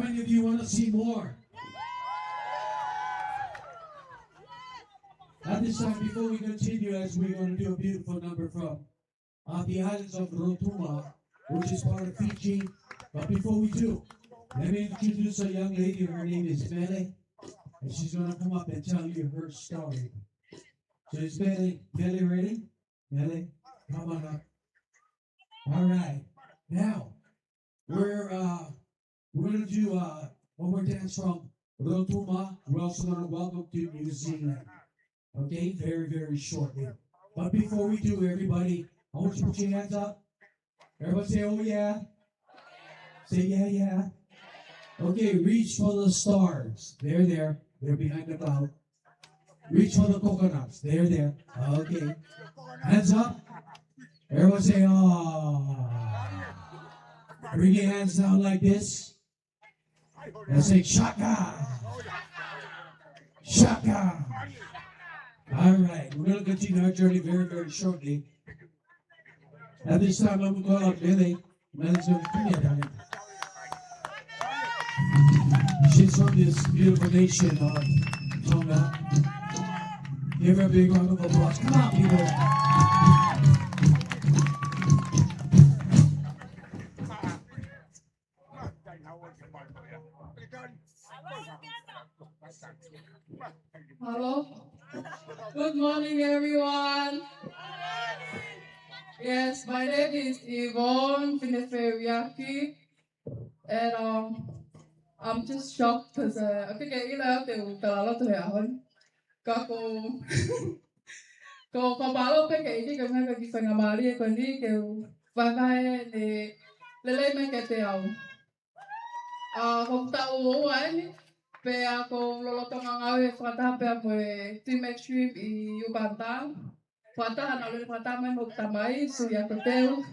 many of you want to see more? At this time, before we continue, as we're going to do a beautiful number from the islands of Rotuman, which is part of Fiji. But before we do, let me introduce a young lady. Her name is Mele, and she's going to come up and tell you her story. So is Mele ready? Mele, come on up. All right. Now, we're going to do one more dance from Rotuma. We're also going to welcome to New Zealand. Okay, very, very shortly. But before we do, everybody, I want you to put your hands up. Everybody say, oh yeah. Say, yeah, yeah. Okay, reach for the stars. They're there. They're behind the cloud. Reach for the coconuts. They're there. Okay. Hands up. Everyone say, oh. Bring your hands down like this. And say, shaka. Shaka. All right, we're going to continue our journey very, very shortly. At this time, I'm going to call out Lily. Lily's going to come here, darling. She's from this beautiful nation of Tonga. Give her a big round of applause. Come on, people. Hello. Good morning, everyone. Yes, my name is Yvonne Fineferiaki, and I'm just shocked because I think I love the kalalo to happen. Kako ko pabalo pe ke ini kami kaki pengamali ko ni ke pakai ni lele me ke te au. Kung tao ani pe ako lolotong ang awe fata pe mo team Xtreme I Uganda. Fata na lele fata man mo tamay suya ko teu.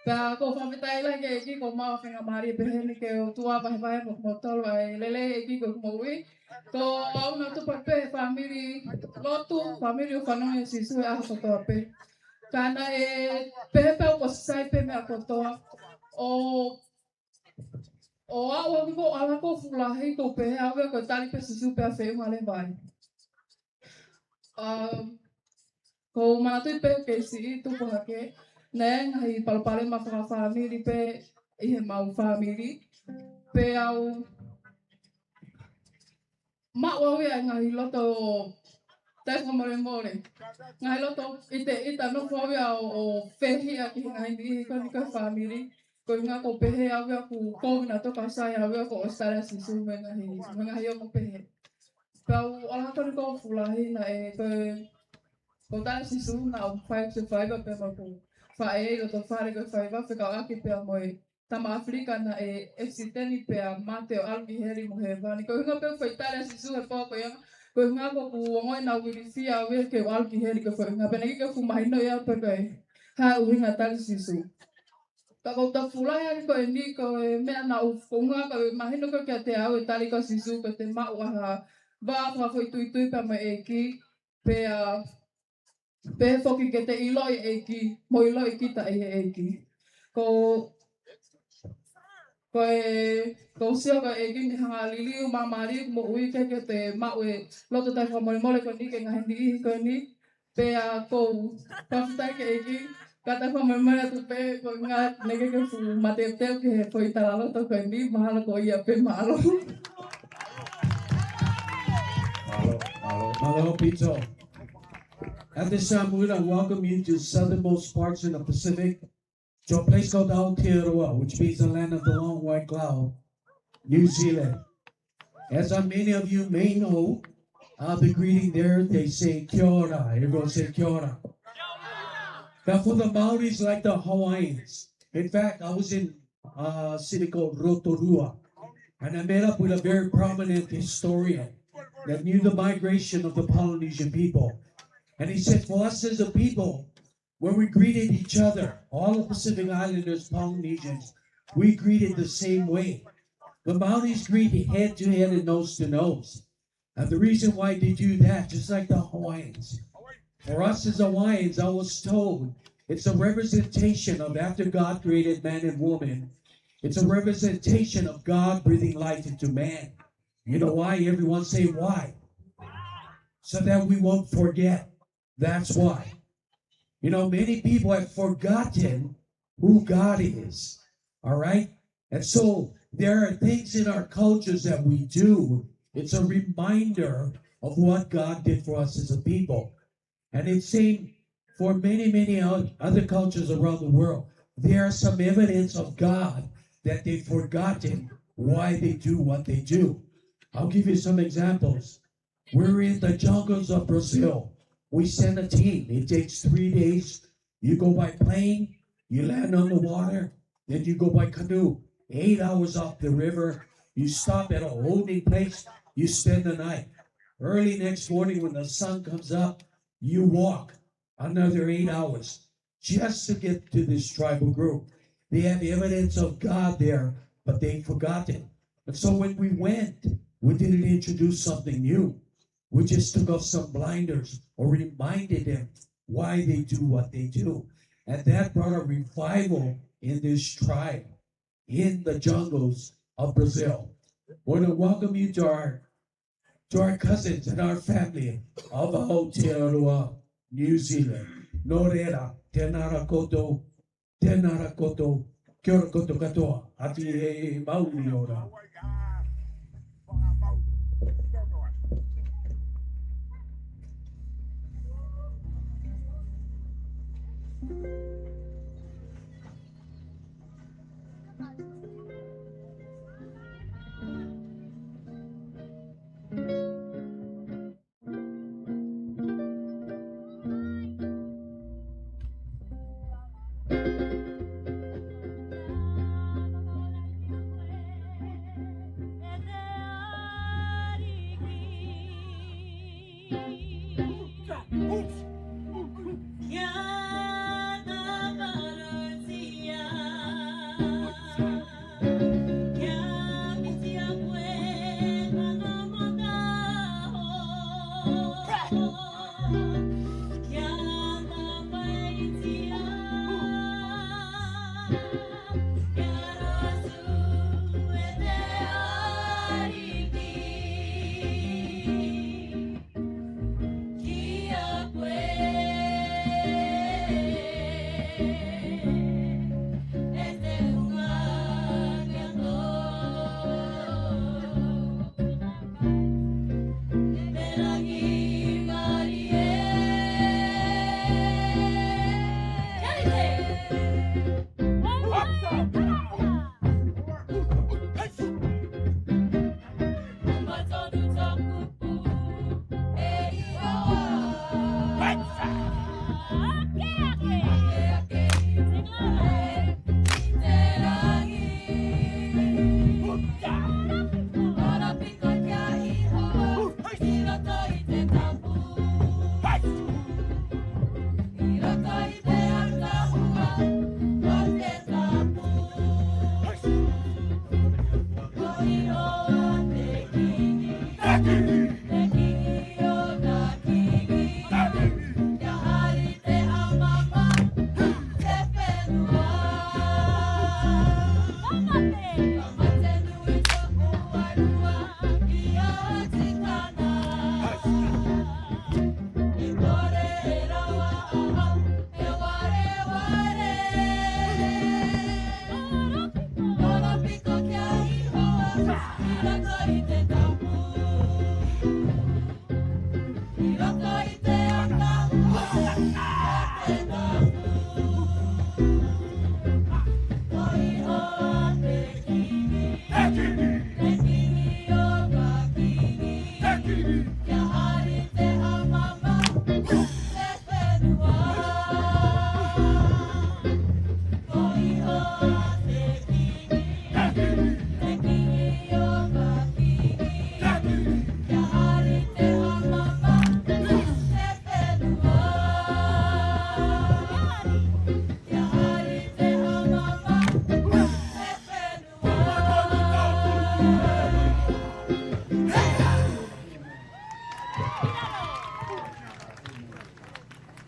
Pe ako famitay lang ke iki ko mau pengamali pe ni ke tua pa pa mo motor ai lele iki ko mo wi. Ko au na tu pe family lotu family fano si su a ko to pe. Kana pe ko sai pe me ako to o awa ko ala ko fulahi ko pe awe ko tali pe susu pe fe ngale bai ko mana tu pe ke si tu ko ke neng hai palpale ma fa family pe I mau family pe au ma wa we ngai loto tai ko more more ngai loto ite no fo we o fe hi a ki ngai ni ko family ko nga ko pehe ave ku ko na to ka sai ave ko stara si su menga hi ko pehe pa ala ko ko fulahi na ko ta si su na 5 to 5 pe ma ko fa to fare ko fa va fe ka ki pe mo tama afrika na exiteni pe mate al mi heri mo he va ni ko nga pe fa italia si su po ko yang ko nga ko ku ngo na wi fi ave ke al mi heri ko fa nga pe ni ko fu mai no ya pe ko ha u nga tal si su Kako ta fulaya ko ni ko me na ufunga ko imagino ko ke te au tali ko sisu ko te ma wa va foi tu pa me eki pe foki ke te iloi eki mo iloi kita eki ko ko sia ko eki ni hanga lili mamari mo ui ke te ma we loto tai ko mo ko ni ke ngandi ko ni pe ko pa ke eki Kata ko mamaya tu pe ko nga nege ko fu matete ke foi talalo to ko ni mahalo ko ia pe malo. Malo Pito. At this time, we're going to welcome you to southernmost parts in the Pacific, to a place called Aotearoa, which means the land of the long white cloud, New Zealand. As many of you may know, the greeting there, they say kia ora. Everyone say kia ora. Now, for the Maoris, like the Hawaiians, in fact, I was in a city called Rotorua, and I met up with a very prominent historian that knew the migration of the Polynesian people. And he said, for us as a people, when we greeted each other, all the Pacific Islanders, Polynesians, we greeted the same way. The Maoris greet head to head and nose to nose. And the reason why they do that, just like the Hawaiians, for us as Hawaiians, I was told it's a representation of after God created man and woman, It's a representation of God breathing life into man. You know why? Everyone say why. So that we won't forget. That's why. You know, many people have forgotten who God is. All right? And so there are things in our cultures that we do. It's a reminder of what God did for us as a people. And it's same for many, many other cultures around the world. There are some evidence of God that they've forgotten why they do what they do. I'll give you some examples. We're in the jungles of Brazil. We send a team. It takes 3 days. You go by plane, you land on the water, then you go by canoe. 8 hours off the river. You stop at a holding place. You spend the night. Early next morning when the sun comes up, you walk another 8 hours just to get to this tribal group. They have evidence of God there, but they've forgotten. And so when we went, we didn't introduce something new. We just took off some blinders or reminded them why they do what they do. And that brought a revival in this tribe in the jungles of Brazil. I want to welcome you to our cousins and our family of Aotearoa, New Zealand. Norera, tenara koto, kia ora koto katoa, ati e mauri ora.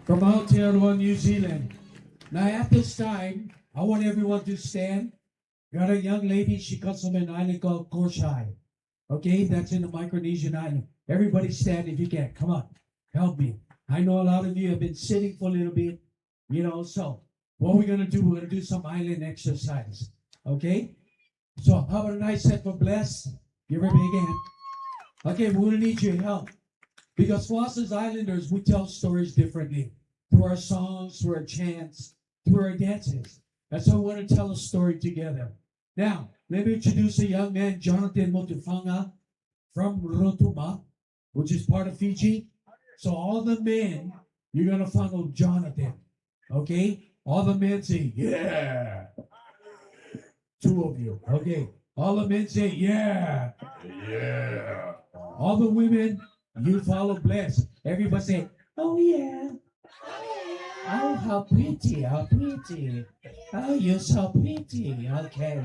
From Aotearoa, New Zealand. Now at this time, I want everyone to stand Got a young lady, she comes from an island called Koshai. Okay, that's in the Micronesian island. Everybody stand if you can. Come on, help me. I know a lot of you have been sitting for a little bit, so what we're gonna do, we're gonna do some island exercise. Okay? So how about a nice set for Bless? Give her a big hand. Okay, we're gonna need your help. Because for us as islanders, we tell stories differently. Through our songs, through our chants, through our dances. And so we want to tell a story together. Now, let me introduce a young man, Jonathan Motufanga, from Rotuman, which is part of Fiji. So all the men, you're going to follow Jonathan. Okay? All the men say, yeah. Two of you. Okay. All the men say, yeah. Yeah. All the women, you follow Bless. Everybody say, oh yeah. Oh, how pretty, how pretty. Oh, you're so pretty. Okay.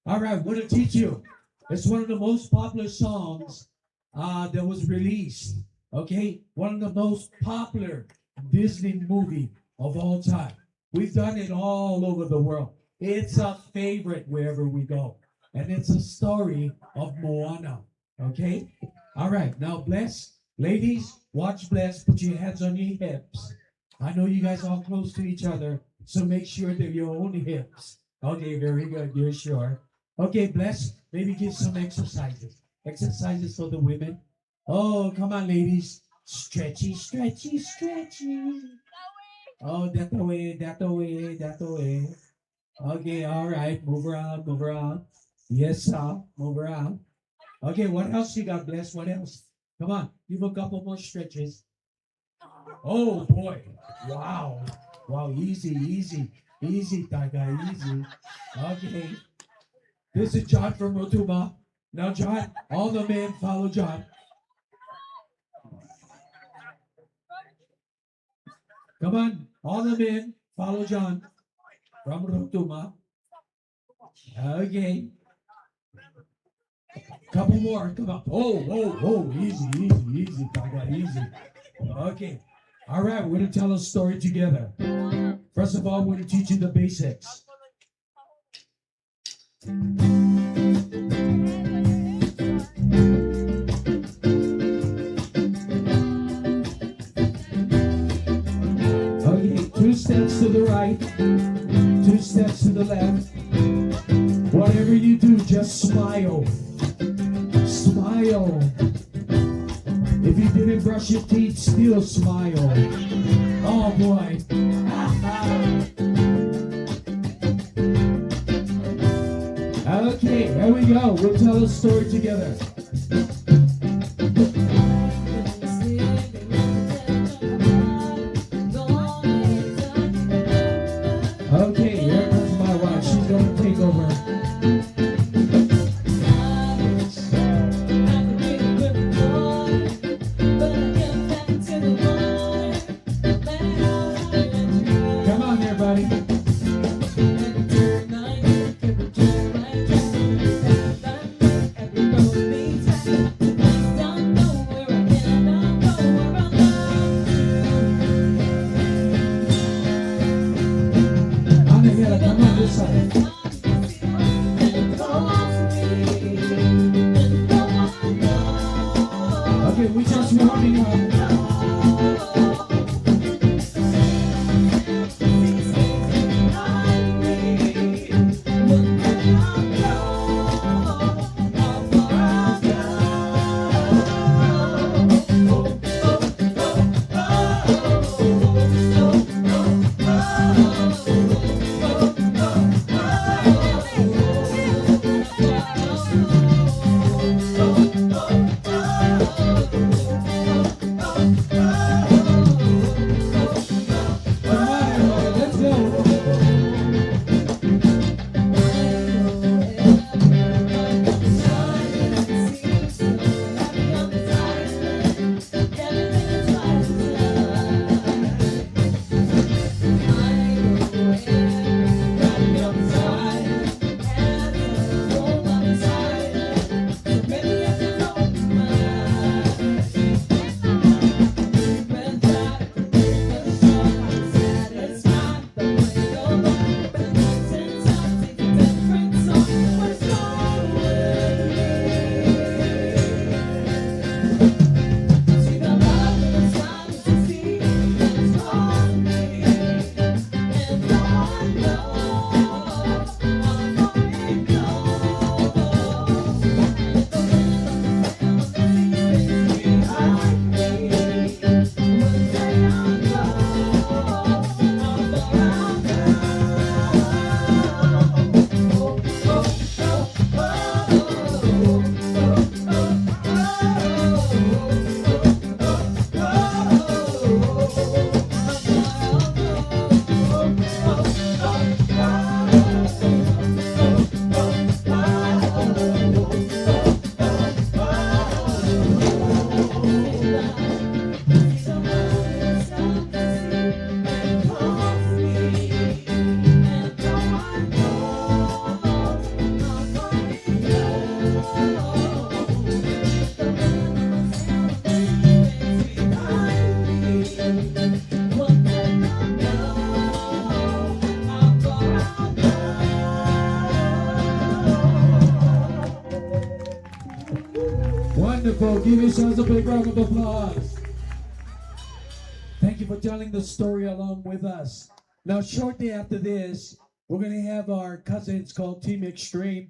All right, I'm going to teach you. It's one of the most popular songs that was released. Okay? One of the most popular Disney movie of all time. We've done it all over the world. It's a favorite wherever we go. And it's a story of Moana. Okay? All right, now Bless. Ladies, watch Bless. Put your hands on your hips. I know you guys are all close to each other, so make sure they're your own hips. Okay, very good. You're sure. Okay, Bless. Maybe give some exercises. Exercises for the women. Oh, come on, ladies. Stretchy, stretchy, stretchy. Oh, that way, that way, that way. Okay, all right. Move around, move around. Yes, sir. Move around. Okay, what else you got, Bless? What else? Come on, give a couple more stretches. Oh boy! Wow! Wow! Easy, easy, easy, Tiger, easy. Okay. This is John from Rotuma. Now, John, all the men follow John. Come on, all the men follow John from Rotuma. Okay. Couple more. Come on. Oh, oh, oh! Easy, easy, easy, Tiger, easy. Okay. All right, we're going to tell a story together. First of all, we're going to teach you the basics. Okay, 2 steps to the right, 2 steps to the left. Whatever you do, just smile. Smile. If you didn't brush your teeth, still smile. Oh boy. Okay, here we go. We'll tell a story together. Okay, here comes my wife. She's going to take over. wonderful. Give yourselves a big round of applause. Thank you for telling the story along with us. Now, shortly after this, we're going to have our cousins called Team Xtreme.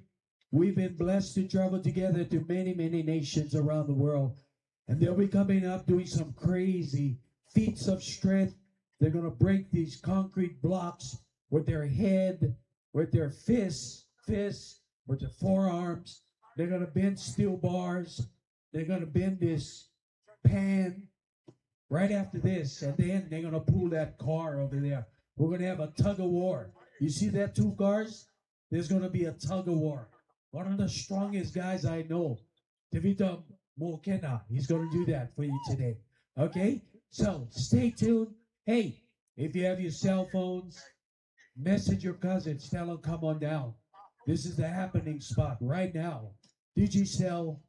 We've been blessed to travel together to many, many nations around the world. And they'll be coming up doing some crazy feats of strength. They're going to break these concrete blocks with their head, with their fists, with their forearms. They're going to bend steel bars. They're going to bend this pan right after this. And then they're going to pull that car over there. We're going to have a tug of war. You see that two cars? There's going to be a tug of war. One of the strongest guys I know, Tevita Mokena, he's going to do that for you today. Okay? So stay tuned. Hey, if you have your cell phones, message your cousins. Tell them, come on down. This is the happening spot right now. Digicel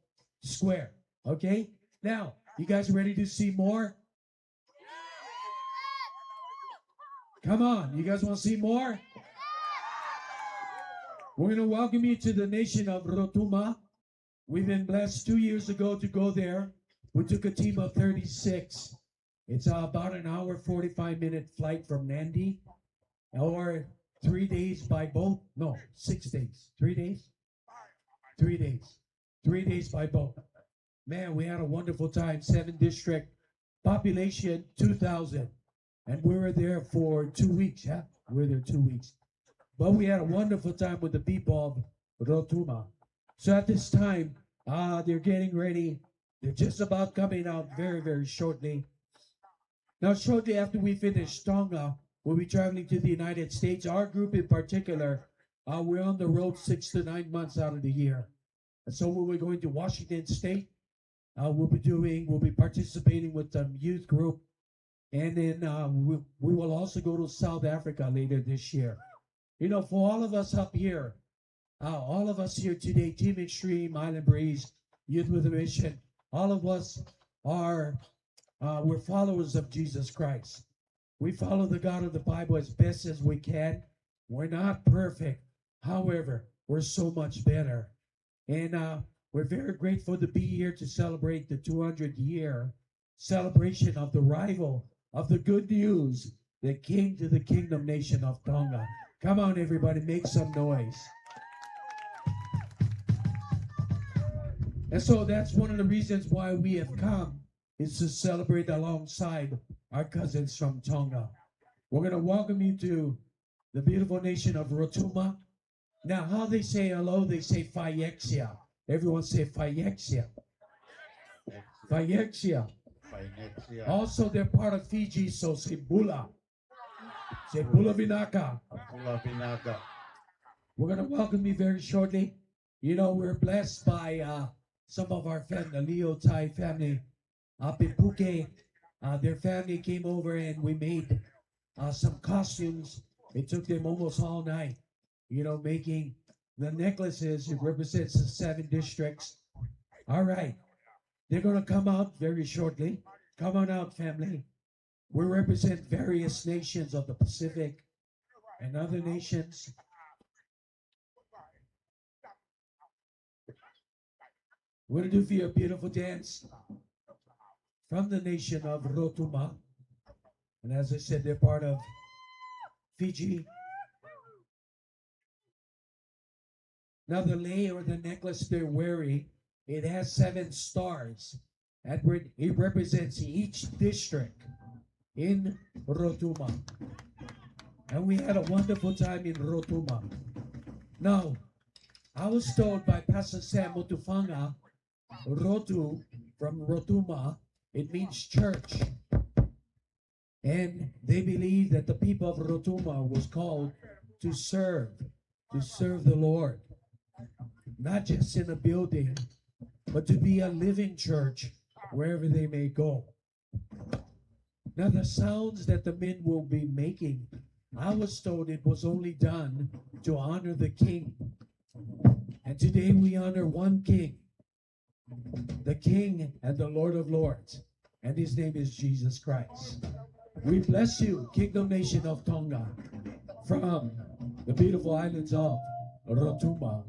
Square. Okay? Now, you guys ready to see more? Come on. You guys want to see more? We're going to welcome you to the nation of Rotuman. We've been blessed 2 years ago to go there. We took a team of 36. It's about an hour, 45-minute flight from Nandi, or 3 days by boat. No, 6 days. 3 days? 3 days. 3 days by boat. Man, we had a wonderful time. 7 district, population 2,000. And we were there for 2 weeks. Yeah, we were there 2 weeks. But we had a wonderful time with the people of Rotuman. So at this time, they're getting ready. They're just about coming out very, very shortly. Now, shortly after we finish Tonga, we'll be traveling to the United States. Our group in particular, we're on the road 6 to 9 months out of the year. And so we'll be going to Washington State. We'll be participating with the youth group. And then we will also go to South Africa later this year. You know, for all of us up here, all of us here today, Team Xtreme, Island Breeze, Youth with a Mission, all of us are, we're followers of Jesus Christ. We follow the God of the Bible as best as we can. We're not perfect. However, we're so much better. And we're very grateful to be here to celebrate the 200-year celebration of the arrival of the good news that came to the kingdom nation of Tonga. Come on, everybody, make some noise. And so that's one of the reasons why we have come, is to celebrate alongside our cousins from Tonga. We're going to welcome you to the beautiful nation of Rotuman. Now, how they say hello, they say Fayexia. Everyone say Fayexia. Fayexia. Also, they're part of Fiji, so say Bula. Say Bula Vinaka. Bula Vinaka. We're going to welcome you very shortly. You know, we're blessed by some of our family, the Leo Thai family up in Phuket. Their family came over and we made some costumes. It took them almost all night, you know, making the necklaces. It represents the 7 districts. All right. They're going to come out very shortly. Come on out, family. We represent various nations of the Pacific and other nations. We're going to do for you a beautiful dance from the nation of Rotuman. And as I said, they're part of Fiji. Now the lei, or the necklace they're wearing, it has 7 stars. It represents each district in Rotuman. And we had a wonderful time in Rotuman. Now, I was told by Pastor Sam Mutufanga, Rotu from Rotuma, it means church. And they believe that the people of Rotuma was called to serve the Lord. Not just in a building, but to be a living church wherever they may go. Now the sounds that the men will be making, I was told it was only done to honor the King. And today we honor one King, the King and the Lord of Lords, and his name is Jesus Christ. We bless you, Kingdom Nation of Tonga, from the beautiful islands of Rotuman.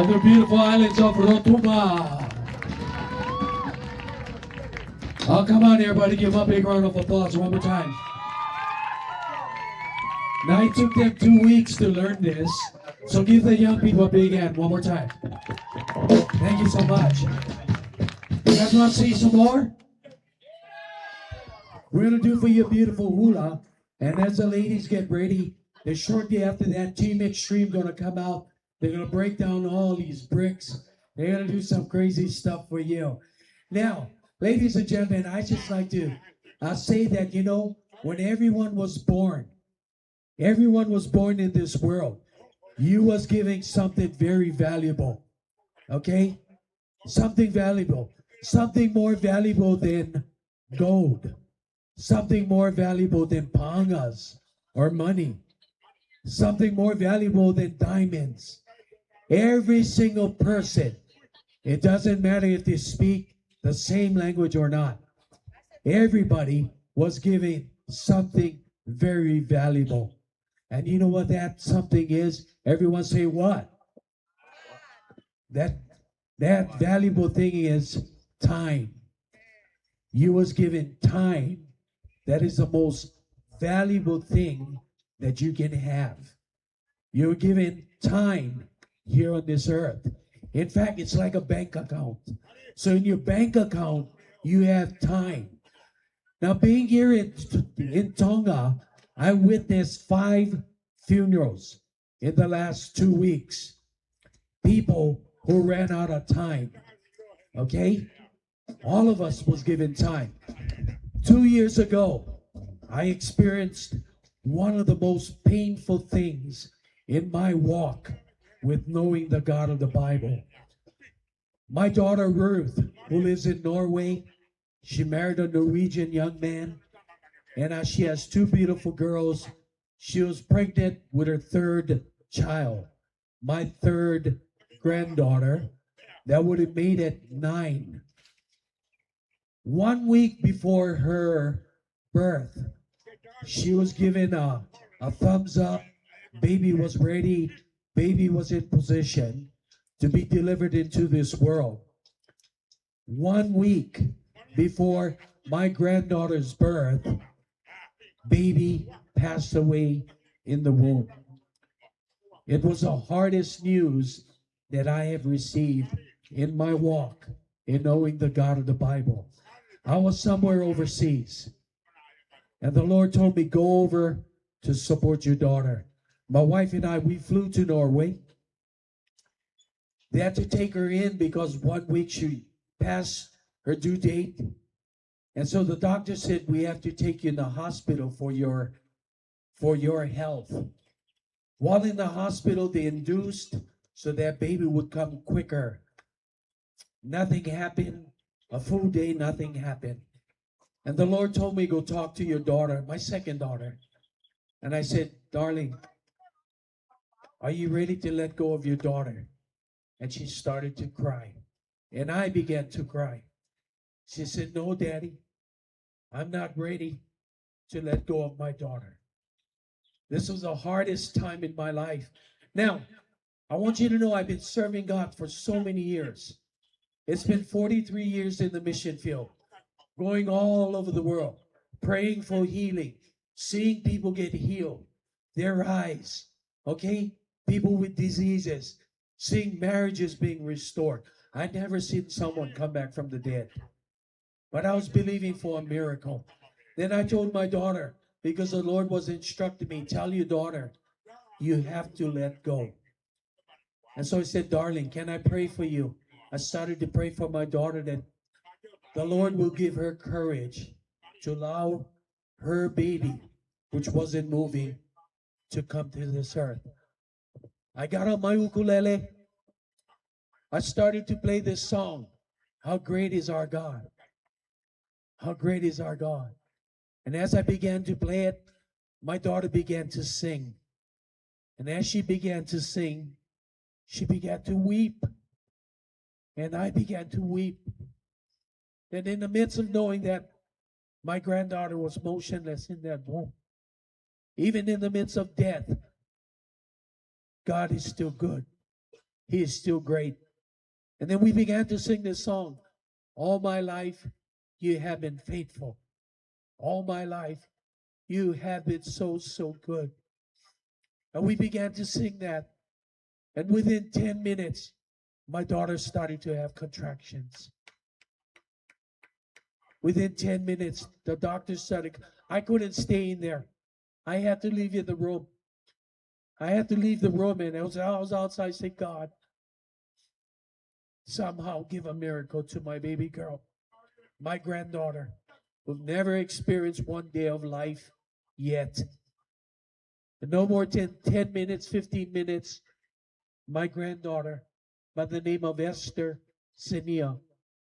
of the beautiful islands of Rotuma. Oh, come on, everybody, give a big round of applause one more time. Now, it took them 2 weeks to learn this, so give the young people a big hand one more time. Thank you so much. You guys want to see some more? We're going to do for you a beautiful hula, and as the ladies get ready, then shortly after that, Team Xtreme going to come out. They're going to break down all these bricks. They're going to do some crazy stuff for you. Now, ladies and gentlemen, I just like to say that, you know, when everyone was born in this world, you was giving something very valuable, okay? Something valuable, something more valuable than gold, something more valuable than pangas or money, something more valuable than diamonds. Every single person, it doesn't matter if they speak the same language or not, everybody was giving something very valuable. And you know what that something is? Everyone say what? That valuable thing is time. You was given time. That is the most valuable thing that you can have. You're given time here on this earth. In fact, it's like a bank account. So in your bank account, you have time. Now, being here in Tonga, I witnessed 5 funerals in the last 2 weeks. People who ran out of time. Okay? All of us was given time. 2 years ago, I experienced one of the most painful things in my walk with knowing the God of the Bible. My daughter Ruth, who lives in Norway, she married a Norwegian young man, and she has 2 beautiful girls. She was pregnant with her 3rd child, my 3rd granddaughter, that would have made it 9. 1 week before her birth, she was given a thumbs up. Baby was ready. Baby was in position to be delivered into this world. 1 week before my granddaughter's birth, baby passed away in the womb. It was the hardest news that I have received in my walk in knowing the God of the Bible. I was somewhere overseas, and the Lord told me, go over to support your daughter. My wife and I, we flew to Norway. They had to take her in because 1 week she passed her due date. And so the doctor said, we have to take you in the hospital for your health. While in the hospital, they induced so that baby would come quicker. Nothing happened. A full day, nothing happened. And the Lord told me, go talk to your daughter, my 2nd daughter. And I said, darling, are you ready to let go of your daughter? And she started to cry. And I began to cry. She said, no, Daddy, I'm not ready to let go of my daughter. This was the hardest time in my life. Now, I want you to know I've been serving God for so many years. It's been 43 years in the mission field, going all over the world, praying for healing, seeing people get healed, their eyes, okay? People with diseases, seeing marriages being restored. I'd never seen someone come back from the dead, but I was believing for a miracle. Then I told my daughter, because the Lord was instructing me, tell your daughter, you have to let go. And so I said, darling, can I pray for you? I started to pray for my daughter that the Lord will give her courage to allow her baby, which wasn't moving, to come to this earth. I got on my ukulele. I started to play this song. How great is our God? How great is our God? And as I began to play it, my daughter began to sing. And as she began to sing, she began to weep. And I began to weep. And in the midst of knowing that my granddaughter was motionless in that womb, even in the midst of death, God is still good. He is still great. And then we began to sing this song. All my life, you have been faithful. All my life, you have been so, so good. And we began to sing that. And within 10 minutes, my daughter started to have contractions. Within 10 minutes, the doctor started. I couldn't stay in there. I had to leave the room. I had to leave the room, and I was outside. I said, God, somehow give a miracle to my baby girl, my granddaughter, who never experienced one day of life yet. And no more than 10 minutes, 15 minutes, my granddaughter, by the name of Esther Senia,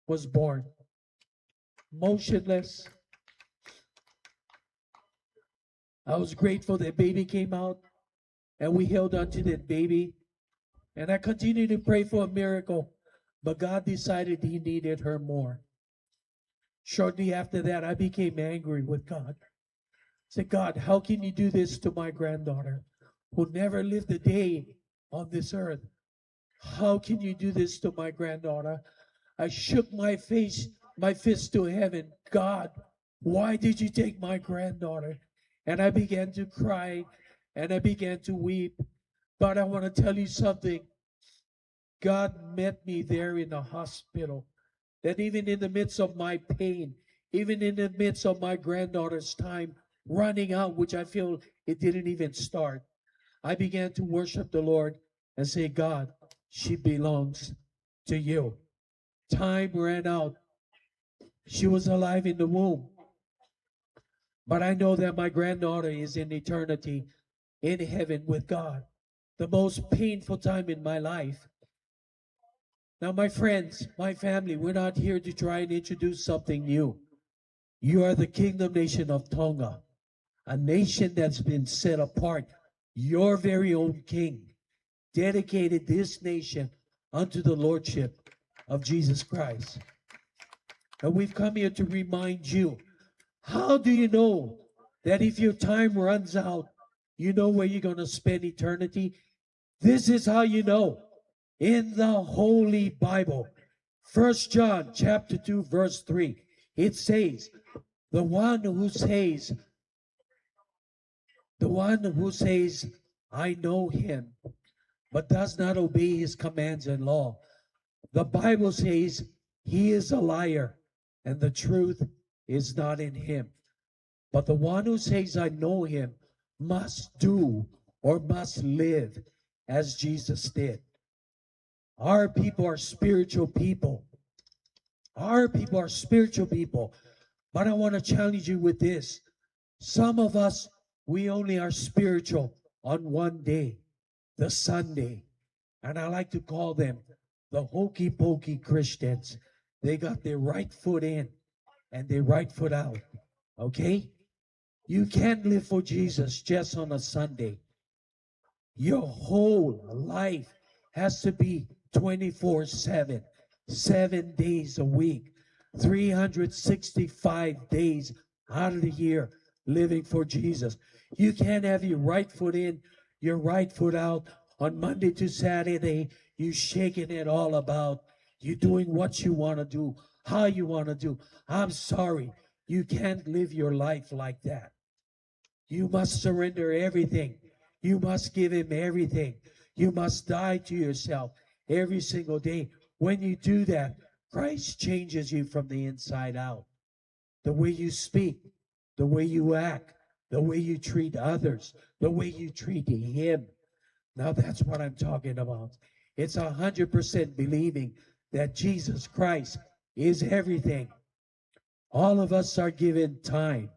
was born. Motionless. I was grateful that baby came out, and we held on to that baby. And I continued to pray for a miracle, but God decided He needed her more. Shortly after that, I became angry with God. I said, God, how can you do this to my granddaughter who never lived a day on this earth? How can you do this to my granddaughter? I shook my fist to heaven. God, why did you take my granddaughter? And I began to cry and I began to weep. But I want to tell you something. God met me there in the hospital. That even in the midst of my pain, even in the midst of my granddaughter's time running out, which I feel it didn't even start, I began to worship the Lord and say, God, she belongs to you. Time ran out. She was alive in the womb. But I know that my granddaughter is in eternity in heaven with God. The most painful time in my life. Now, my friends, my family, we're not here to try and introduce something new. You are the kingdom nation of Tonga, a nation that's been set apart. Your very own king dedicated this nation unto the lordship of Jesus Christ. And we've come here to remind you, how do you know that if your time runs out, you know where you're going to spend eternity? This is how you know. In the Holy Bible, 1 John chapter 2, verse 3, it says, the one who says, I know him, but does not obey his commands and law. The Bible says he is a liar, and the truth is not in him. But the one who says, I know him, must do or must live as Jesus did. Our people are spiritual people. Our people are spiritual people. But I want to challenge you with this. Some of us, we only are spiritual on one day, the Sunday. And I like to call them the hokey pokey Christians. They got their right foot in and their right foot out. Okay? You can't live for Jesus just on a Sunday. Your whole life has to be 24/7, 7 days a week, 365 days out of the year living for Jesus. You can't have your right foot in, your right foot out. On Monday to Saturday, you shaking it all about. You doing what you want to do, how you want to do. I'm sorry, you can't live your life like that. You must surrender everything. You must give him everything. You must die to yourself every single day. When you do that, Christ changes you from the inside out. The way you speak, the way you act, the way you treat others, the way you treat him. Now that's what I'm talking about. It's 100% believing that Jesus Christ is everything. All of us are given time.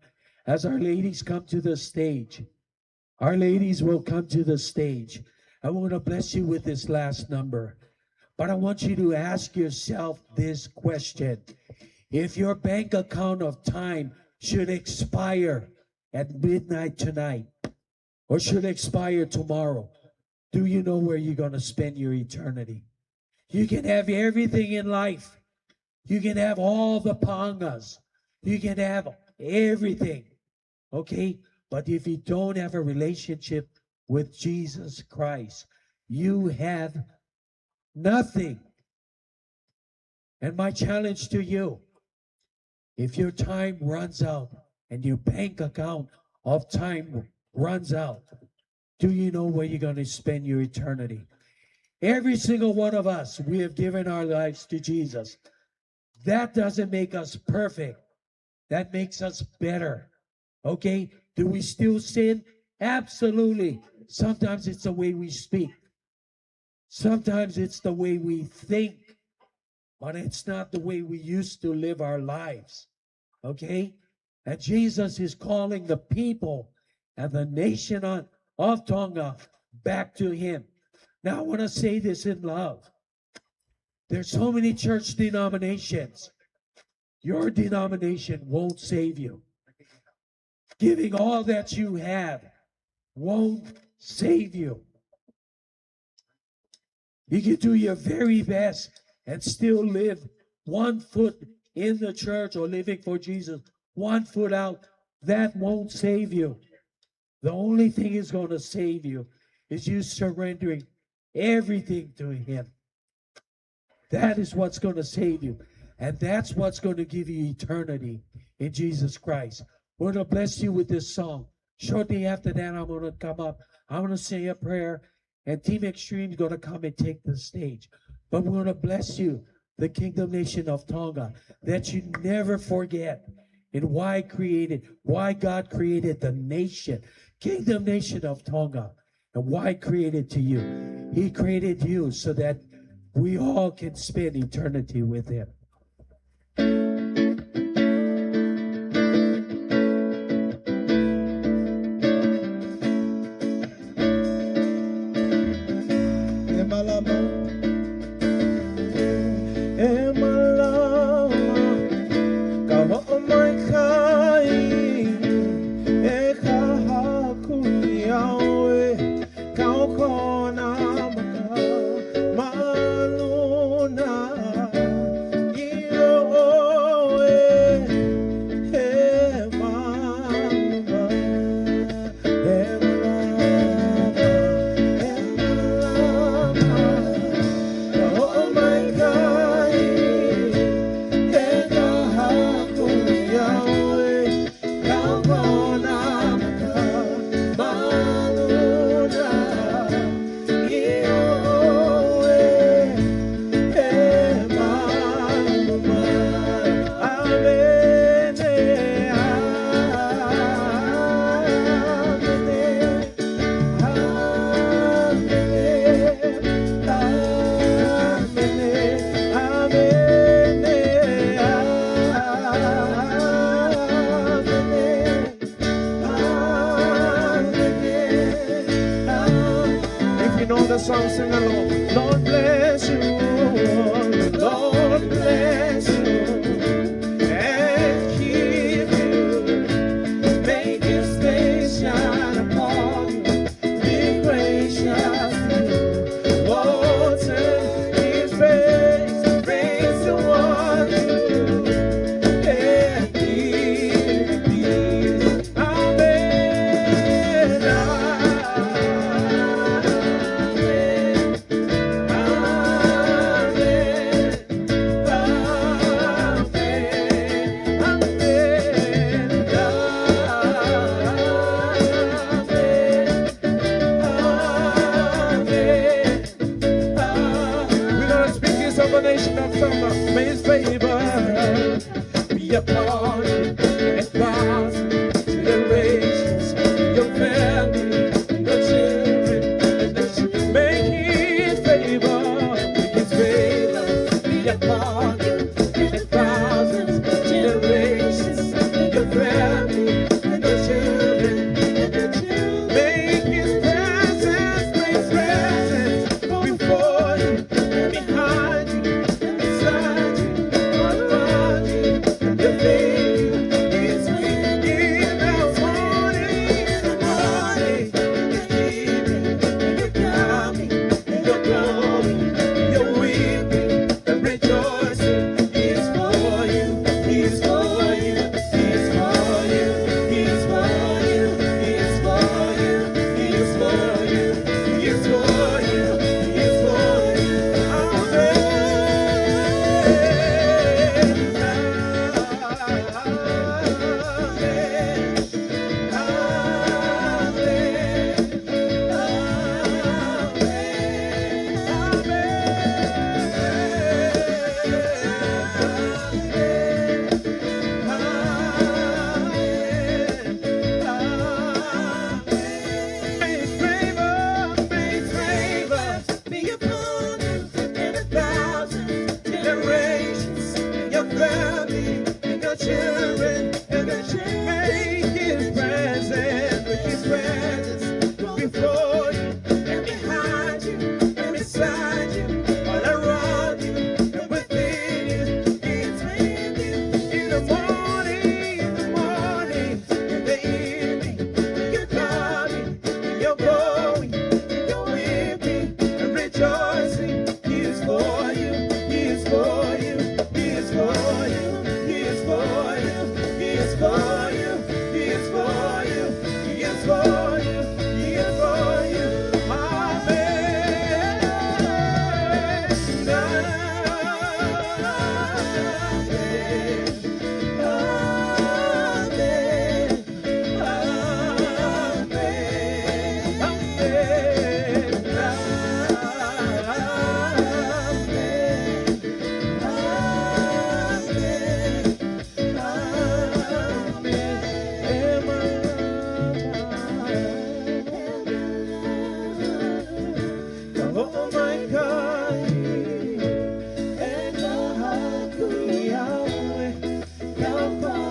As our ladies come to the stage, our ladies will come to the stage. I want to bless you with this last number. But I want you to ask yourself this question. If your bank account of time should expire at midnight tonight, or should expire tomorrow, do you know where you're going to spend your eternity? You can have everything in life. You can have all the pangas. You can have everything. Okay? But if you don't have a relationship with Jesus Christ, you have Nothing. And my challenge to you, if your time runs out and your bank account of time runs out, do you know where you're going to spend your eternity? Every single one of us, we have given our lives to Jesus. That doesn't make us perfect. That makes us better. Okay? Do we still sin? Absolutely. Sometimes it's the way we speak. Sometimes it's the way we think. But it's not the way we used to live our lives. Okay? And Jesus is calling the people and the nation of Tonga back to him. Now I want to say this in love. There's so many church denominations. Your denomination won't save you. Giving all that you have won't save you. You can do your very best and still live 1 foot in the church or living for Jesus, 1 foot out. That won't save you. The only thing is going to save you is you surrendering everything to him. That is what's going to save you. And that's what's going to give you eternity in Jesus Christ. We're going to bless you with this song. Shortly after that, I'm going to come up. I'm going to say a prayer. And Team Xtreme is going to come and take the stage. But we're going to bless you, the Kingdom Nation of Tonga, that you never forget in why God created the nation, Kingdom Nation of Tonga, and why created to you. He created you so that we all can spend eternity with him. Song, sing along. Lord bless you, Lord bless you, and keep you. Make His face shine upon you, be gracious to you. Lord, turn His face, raise toward you, and give you peace. Amen. Nation of Tonga, may His favor be upon you and thousands generations, your family, your children, and their children. May His favor be upon you and thousands generations, your family, and your children, and their children. Make His presence before you and behind you. Beside you, around you, the thing morning, in the evening, you're coming, you're going, you're with me, and rejoicing. He is for you, He is for you, He is for you, He is for you, He is for you, He is for you, He is for you, He is for you. Oh my God, and Yahweh, Yahweh,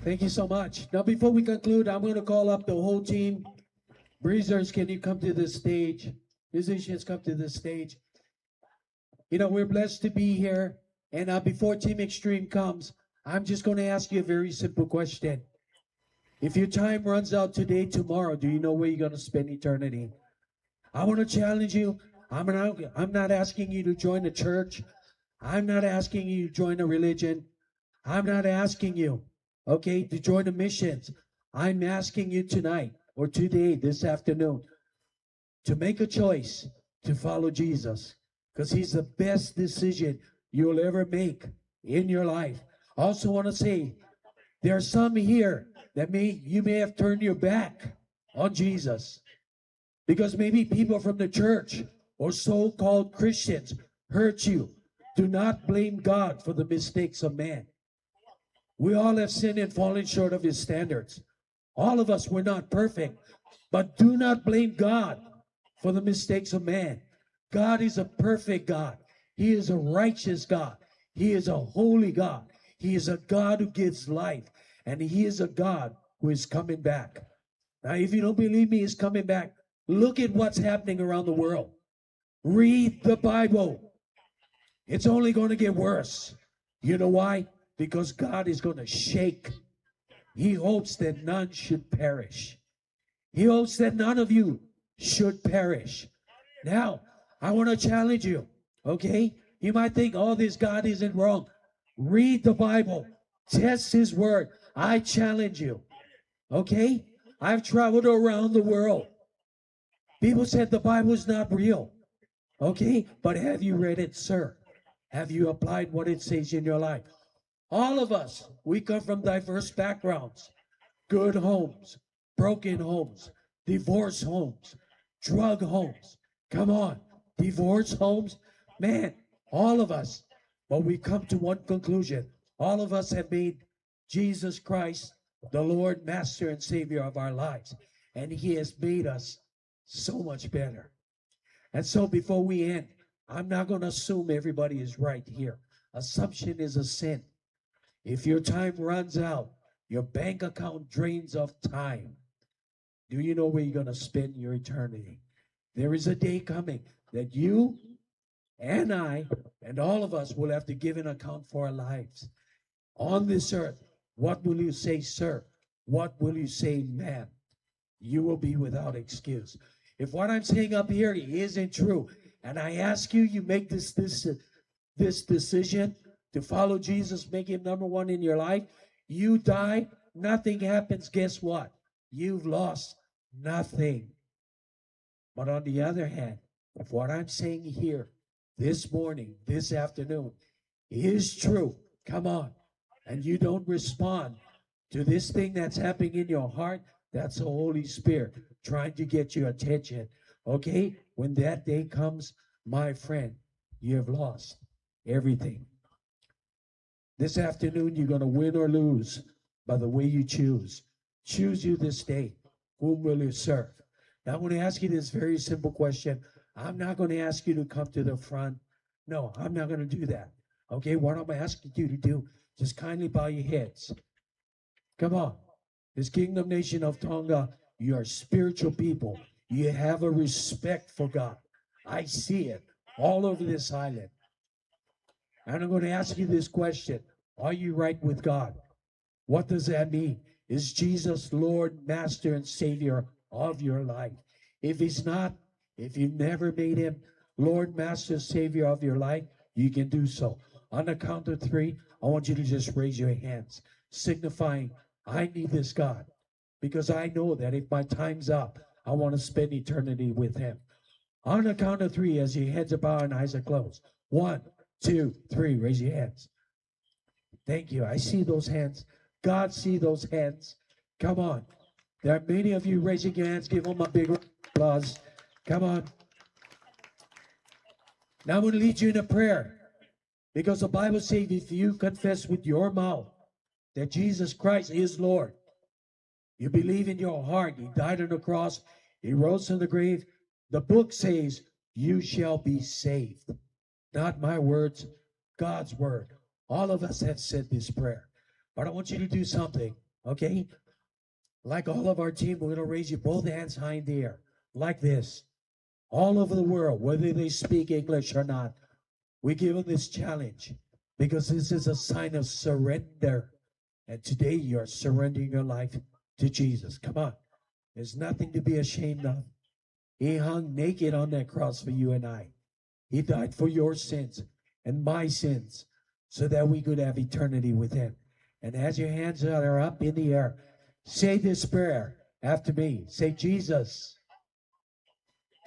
Thank you so much. Now, before we conclude, I'm going to call up the whole team. Breezers, can you come to the stage? Musicians, come to the stage. You know, we're blessed to be here. And before Team Xtreme comes, I'm just going to ask you a very simple question. If your time runs out today, tomorrow, do you know where you're going to spend eternity? I want to challenge you. I'm not asking you to join a church. I'm not asking you to join a religion. I'm not asking you, okay, to join the missions. I'm asking you tonight or today, this afternoon, to make a choice to follow Jesus, because He's the best decision you'll ever make in your life. I also want to say, there are some here that you may have turned your back on Jesus because maybe people from the church or so-called Christians hurt you. Do not blame God for the mistakes of man. We all have sinned and fallen short of His standards. All of us were not perfect, but do not blame God for the mistakes of man. God is a perfect God. He is a righteous God. He is a holy God. He is a God who gives life, and He is a God who is coming back. Now, if you don't believe me, He's coming back. Look at what's happening around the world. Read the Bible. It's only going to get worse. You know why? Because God is going to shake. He hopes that none should perish. He hopes that none of you should perish. Now, I want to challenge you, okay? You might think, oh, this God isn't wrong. Read the Bible. Test His word. I challenge you, okay? I've traveled around the world. People said the Bible is not real, okay? But have you read it, sir? Have you applied what it says in your life? All of us, we come from diverse backgrounds. Good homes, broken homes, divorce homes, drug homes. Come on, divorce homes. Man, all of us. But we come to one conclusion. All of us have made Jesus Christ the Lord, Master, and Savior of our lives. And He has made us so much better. And so before we end, I'm not going to assume everybody is right here. Assumption is a sin. If your time runs out, your bank account drains of time, do you know where you're going to spend your eternity? There is a day coming that you and I and all of us will have to give an account for our lives. On this earth, what will you say, sir? What will you say, ma'am? You will be without excuse. If what I'm saying up here isn't true, and I ask you, you make this decision to follow Jesus, make Him number one in your life, you die, nothing happens. Guess what? You've lost nothing. But on the other hand, if what I'm saying here this morning, this afternoon, is true, come on, and you don't respond to this thing that's happening in your heart, that's the Holy Spirit trying to get your attention. Okay? When that day comes, my friend, you have lost everything. This afternoon, you're going to win or lose by the way you choose. Choose you this day. Whom will you serve? Now, I'm going to ask you this very simple question. I'm not going to ask you to come to the front. No, I'm not going to do that. Okay, what I'm asking you to do, just kindly bow your heads. Come on. This kingdom nation of Tonga, you are spiritual people. You have a respect for God. I see it all over this island. And I'm going to ask you this question. Are you right with God? What does that mean? Is Jesus Lord, Master, and Savior of your life? If he's not, if you've never made him Lord, Master, Savior of your life, you can do so. On the count of 3, I want you to just raise your hands, signifying, I need this God. Because I know that if my time's up, I want to spend eternity with him. On the count of 3, as your heads are bowed and eyes are closed. 1, 2, 3, raise your hands. Thank you. I see those hands. God see those hands. Come on. There are many of you raising your hands. Give them a big applause. Come on. Now I'm going to lead you in a prayer. Because the Bible says if you confess with your mouth that Jesus Christ is Lord, you believe in your heart, he died on the cross, he rose from the grave, the book says you shall be saved. Not my words, God's word. All of us have said this prayer. But I want you to do something, okay? Like all of our team, we're going to raise you both hands high in the air, like this. All over the world, whether they speak English or not, we give them this challenge because this is a sign of surrender. And today you are surrendering your life to Jesus. Come on. There's nothing to be ashamed of. He hung naked on that cross for you and I. He died for your sins and my sins so that we could have eternity with him. And as your hands are up in the air, say this prayer after me. Say, Jesus.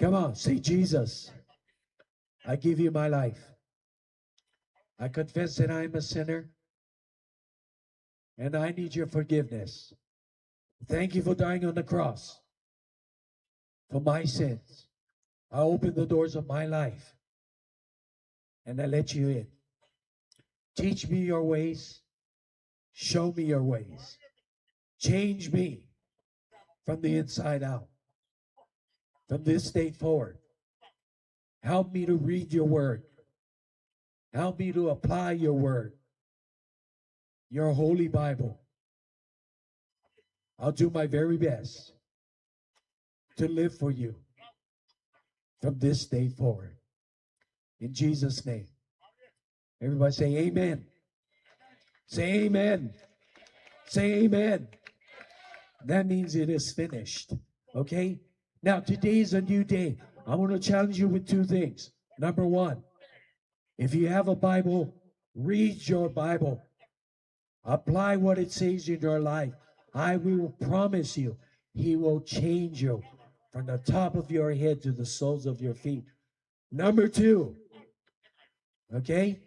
Come on, say, Jesus. I give you my life. I confess that I am a sinner and I need your forgiveness. Thank you for dying on the cross for my sins. I open the doors of my life and I let you in. Teach me your ways. Show me your ways. Change me from the inside out. From this day forward, help me to read your word. Help me to apply your word, your holy Bible. I'll do my very best to live for you from this day forward. In Jesus' name. Everybody say amen. Say amen. Say amen. That means it is finished. Okay? Now, today is a new day. I want to challenge you with 2 things. Number 1, if you have a Bible, read your Bible. Apply what it says in your life. I will promise you, he will change you from the top of your head to the soles of your feet. Number 2, okay?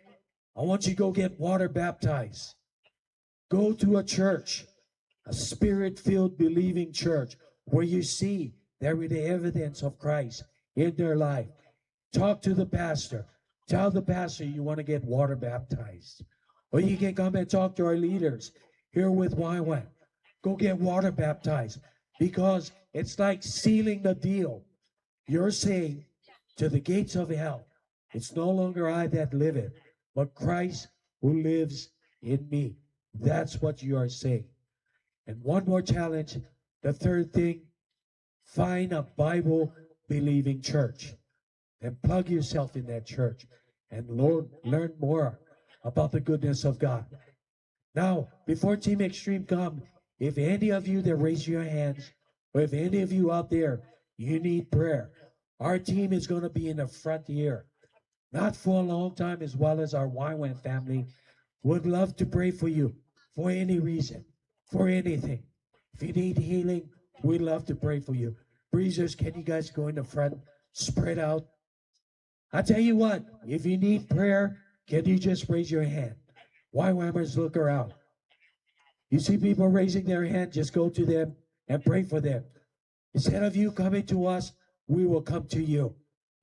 I want you to go get water baptized. Go to a church, a spirit-filled believing church where you see there is the evidence of Christ in their life. Talk to the pastor. Tell the pastor you want to get water baptized. Or you can come and talk to our leaders here with YWAM. Go get water baptized because it's like sealing the deal. You're saying to the gates of hell, it's no longer I that liveth, but Christ who lives in me. That's what you are saying. And one more challenge, the 3rd thing, find a Bible-believing church and plug yourself in that church and learn more about the goodness of God. Now, before Team Xtreme come, if any of you that raise your hands, or if any of you out there, you need prayer, our team is going to be in the front here. Not for a long time, as well as our YWAM family. Would love to pray for you for any reason, for anything. If you need healing, we'd love to pray for you. Breezers, can you guys go in the front, spread out? I tell you what, if you need prayer, can you just raise your hand? YWAMers, look around. You see people raising their hand, just go to them and pray for them. Instead of you coming to us, we will come to you.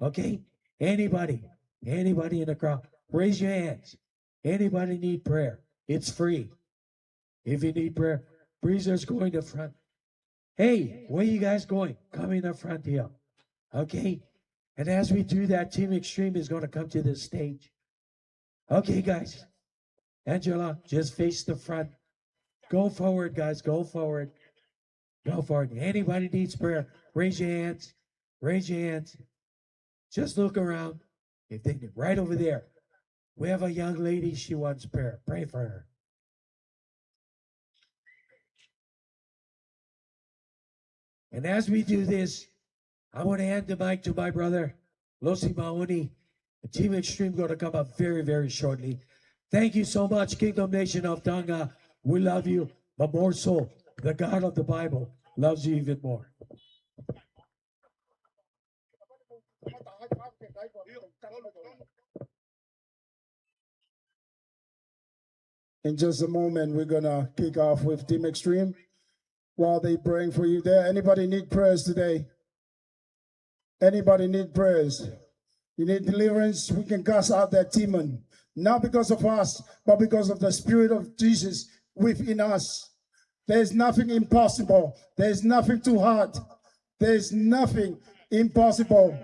Okay? Anybody in the crowd, raise your hands. Anybody need prayer? It's free. If you need prayer, breezers, go in the front. Hey, where you guys going? Come in the front here. Okay? And as we do that, Team Xtreme is going to come to the stage. Okay, guys. Angela, just face the front. Go forward, guys. Go forward. Go forward. Anybody needs prayer, raise your hands. Raise your hands. Just look around. If they right over there. We have a young lady. She wants prayer. Pray for her. And as we do this, I want to hand the mic to my brother, Losi Mauni. The Team Xtreme going to come up very, very shortly. Thank you so much, Kingdom Nation of Tonga. We love you, but more so, the God of the Bible loves you even more. In just a moment, we're gonna kick off with Team Xtreme while they praying for you there. Anybody need prayers today? Anybody need prayers? You need deliverance? We can cast out that demon. Not because of us, but because of the Spirit of Jesus within us. There's nothing impossible. There's nothing too hard. There's nothing impossible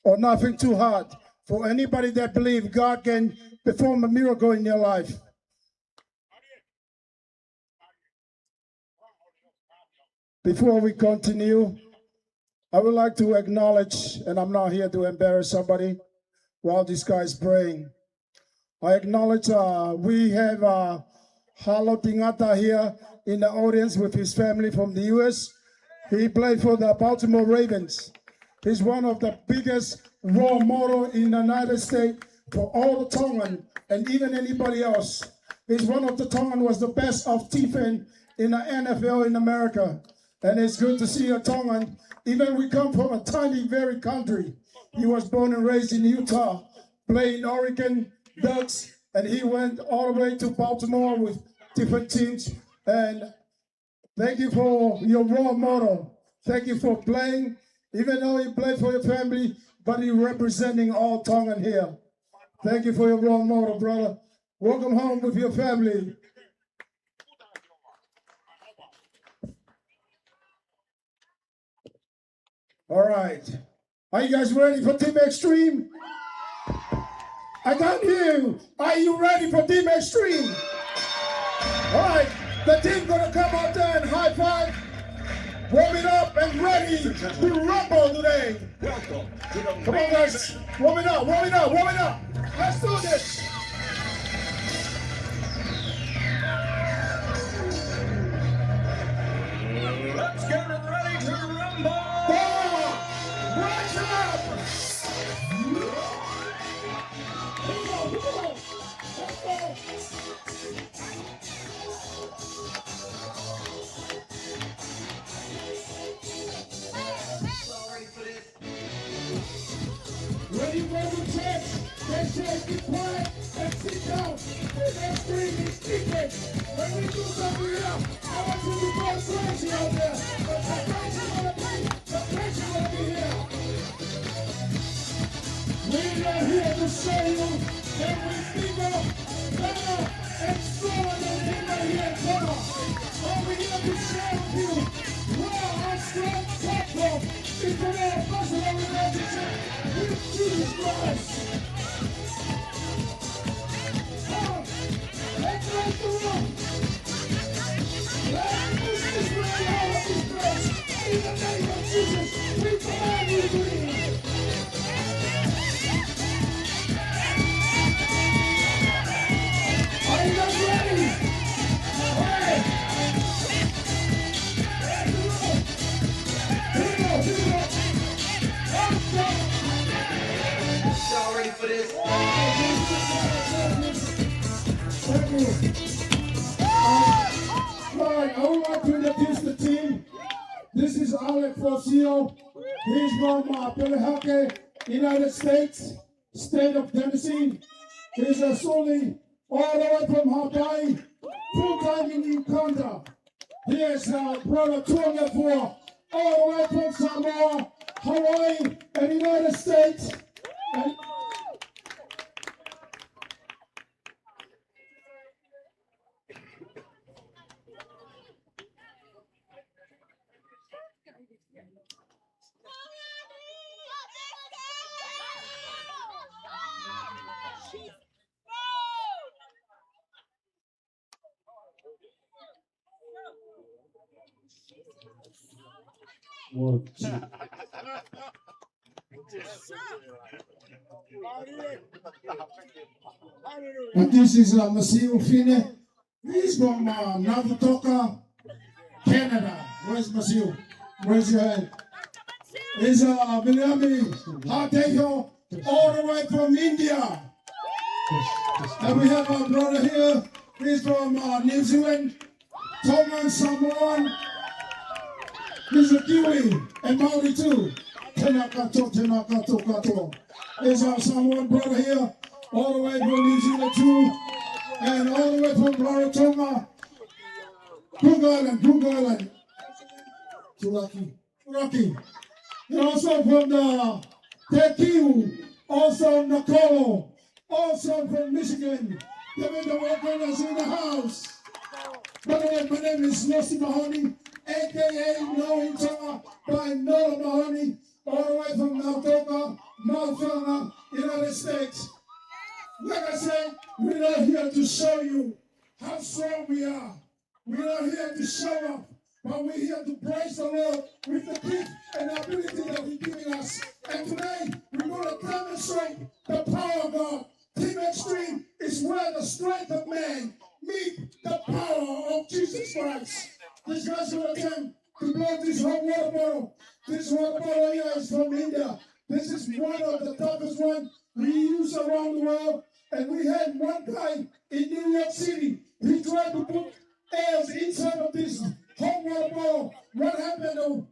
or nothing too hard for anybody that believes God can perform a miracle in their life. Before we continue, I would like to acknowledge, and I'm not here to embarrass somebody while this guy is praying. I acknowledge we have Halo Tingata here in the audience with his family from the U.S. He played for the Baltimore Ravens. He's one of the biggest role models in the United States for all the Tongan and even anybody else. He's one of the Tongan was the best of defense in the NFL in America. And it's good to see a Tongan. Even we come from a tiny, very country. He was born and raised in Utah, playing Oregon Ducks, and he went all the way to Baltimore with different teams. And thank you for your role model. Thank you for playing, even though you played for your family, but you're representing all Tongan here. Thank you for your role model, brother. Welcome home with your family. All right. Are you guys ready for Team Xtreme? I can't hear you. Are you ready for Team Xtreme? All right. The team gonna come out there and high five, warm it up, and ready to rumble today. Come on, guys. Warm it up, warm it up, warm it up. Let's do this. Let's get ready to rumble! Rise up! When you go to church, they say be quiet and sit down. Team Xtreme is speaking. When we do something here, I want you to go crazy out there. But the crazy gonna be here. We are here to show you that we bigger, better, and stronger than anybody here in Tonga. All we here to share with you, where our strong platform is today a personal relationship with Jesus Christ. Let's raise the room. Let's move this way out of this place. In the name of Jesus, we command you to leave. Are you guys ready? All right. Here we go, here we go. Y'all ready for this? Thank you. Right, I would like to introduce the team. This is Alec Fosio. He's from Pelihake, United States, state of Tennessee. He's a solely all the way from Hawaii, full-time in Uganda. He is brother Tongatapu, all the way from Samoa, Hawaii, and United States. And 1, 2. And this is Masio Fine. He's from Nuku'alofa, Canada. Where's Masio? Where's your head? He's Binyami Hatejo, all the way from India. And we have our brother here. He's from New Zealand, Tonga and Samoan. He's a Kiwi and Maori too. Tenakato, tenakato, kato. There's our Samoan brother here, all the way from New Zealand too, and all the way from Tonga. Cook Island. Turaki. And also from the Tekiu, also Nakolo, also from Michigan. The workers in the house. By the way, my name is Nossi Mahoney, aka Knowing Tonga by Noah Mahoney, all the way from Mount Tonga, Mount Tonga, United States. Like I said, we're not here to show you how strong we are. We're not here to show up, but we're here to praise the Lord with the gift and ability that He's giving us. And today, we're going to demonstrate the power of God. Team Xtreme is where the strength of man meet the power of Jesus Christ. This guy's going to attempt to blow this hot water bottle. This water bottle here is from India. This is one of the toughest ones we use around the world. And we had one guy in New York City. He tried to put air inside of this hot water bottle. What happened? The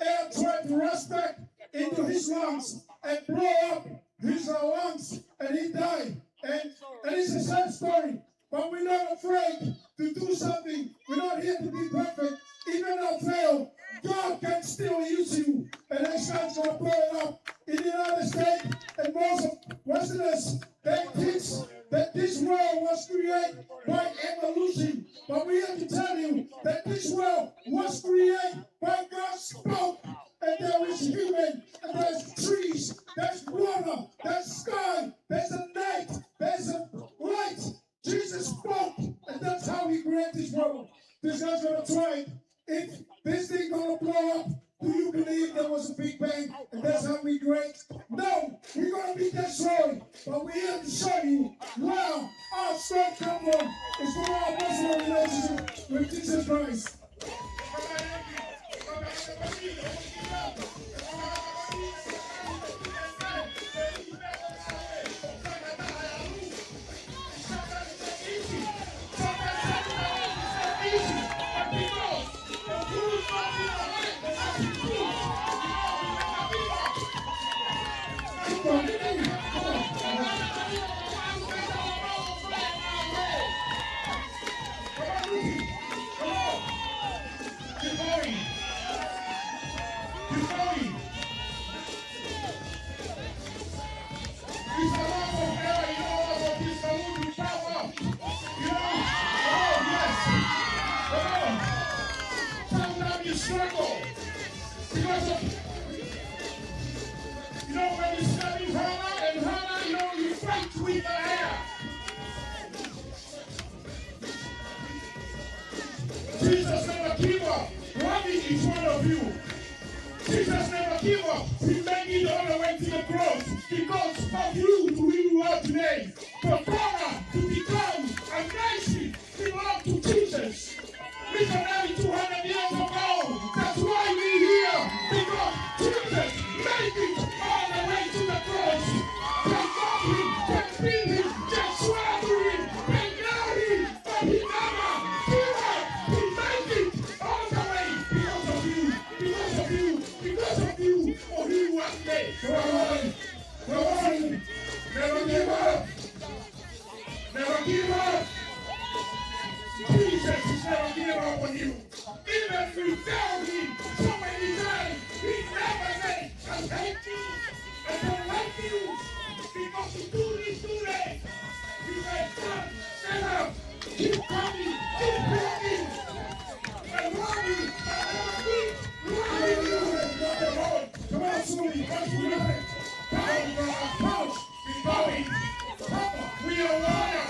air tried to rush back into his lungs and blow up his lungs, and he died. And it's a sad story. But we're not afraid to do something. We're not here to be perfect. Even if I fail, God can still use you. And next time's going to blow it up. In the United States and most of Westerners, they teach that this world was created by evolution. But we have to tell you that this world was created by God's spoke. And there is human, and there's trees, there's water, there's sky, there's a night, there's a light. Jesus spoke, and that's how He created this world. This guy's gonna try it. If this thing gonna blow up, do you believe there was a Big Bang and that's how we create? No, we're gonna be destroyed. But we're here to show you where our strength comes from. It's from our personal relationship with Jesus Christ. Jesus never give up. Running each one of you. Jesus never give up. He made it all the way to the cross because of you to who you are today. For Tonga to become a nation belong to Jesus. Missionary 200 years ago. That's why we're here. Because Jesus made it all the way to the cross. They got him, they beat him, they swallowed him, they nailed him, but he never gave up. He made it all the way because of you, because of you, because of you, or he was made. Come on, never give up. Never give up. Jesus is never give up on you. Even if you failed him so many times, he never said, I hate you, I don't like you, because you do this today. He said, son, stand up, keep coming, keep walking, and running, running you, come on, Sully, come on, come, keep going, we are water.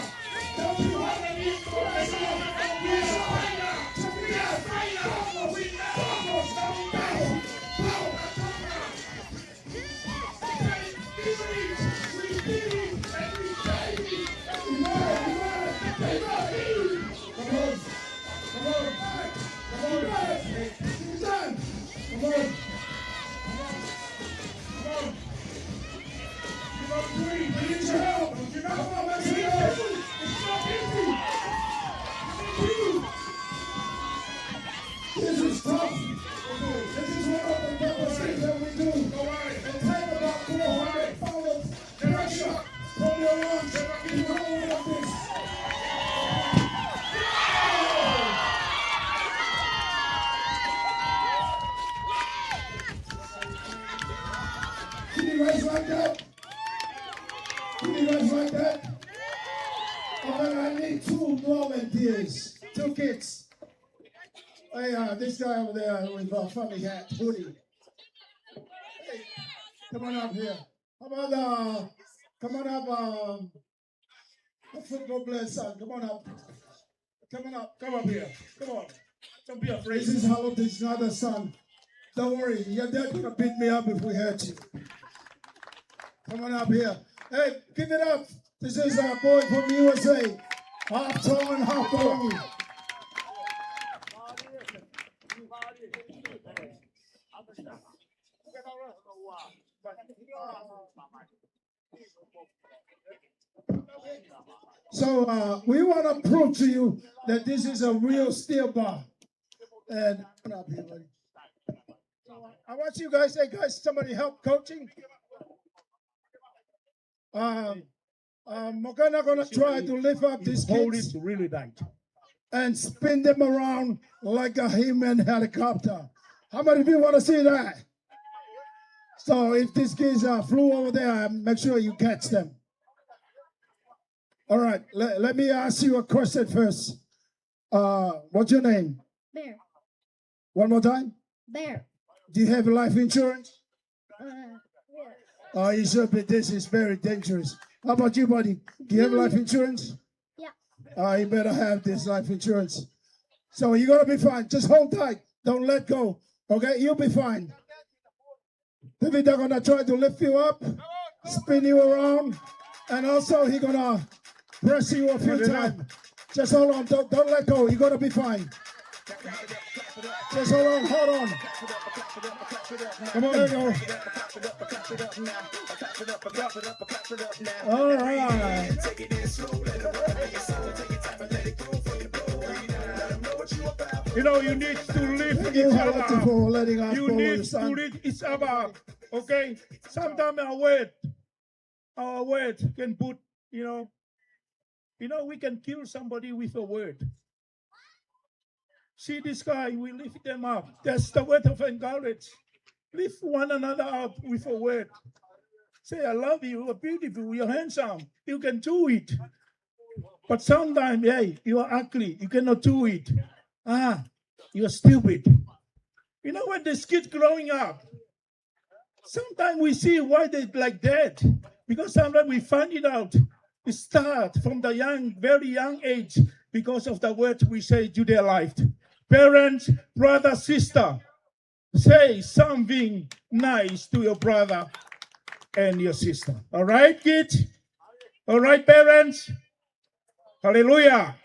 Don't you want to be we are fire, we are fire, we never on, keep going like this. Can you guys like that? Can you guys like that? Okay, I need 2 volunteers, 2 kids. Hey, this guy over there with a funny hat, hoodie. Hey, come on up here. How about, come on up, a football player son, come on up. Come up here. Come on. Don't be afraid. This is Halot's other son. Don't worry, your dad gonna beat me up if we hurt you. Come on up here. Hey, give it up. This is our boy from USA. Half tall and half long. So we want to prove to you that this is a real steel bar. And come up here, buddy. I want you guys, hey guys, somebody help coaching. Morgana gonna try to lift up these Hold kids it really tight. and spin them around like a human helicopter. How many of you want to see that? So if these kids flew over there, make sure you catch them. All right, let me ask you a question first. What's your name? Bear. One more time. Bear. Do you have life insurance? Yeah. Oh, you should be. This is very dangerous. How about you, buddy? Do you have life insurance? Yeah. You better have this life insurance. So you're gonna be fine. Just hold tight. Don't let go. Okay, you'll be fine. David, they're gonna try to lift you up, spin you around, and also he's gonna press you a few times. Just hold on. Don't let go. You're gonna be fine. Just hold on. Hold on. Come on. There you go. All right. You know, you need to lift Thank each you, other Halati, for letting us You borrow your need to son. lift each other. Okay? Sometimes our word can put, you know, we can kill somebody with a word. See this guy, we lift them up. That's the word of encourage. Lift one another up with a word. Say, I love you, you're beautiful, you're handsome. You can do it. But sometimes, hey, you are ugly, you cannot do it. You're stupid. You know when this kid growing up, sometimes we see why they like that. Because sometimes we find it out. It starts from the very young age because of the words we say to their life. Parents, brother, sister, say something nice to your brother and your sister. All right, kids? All right, parents? Hallelujah.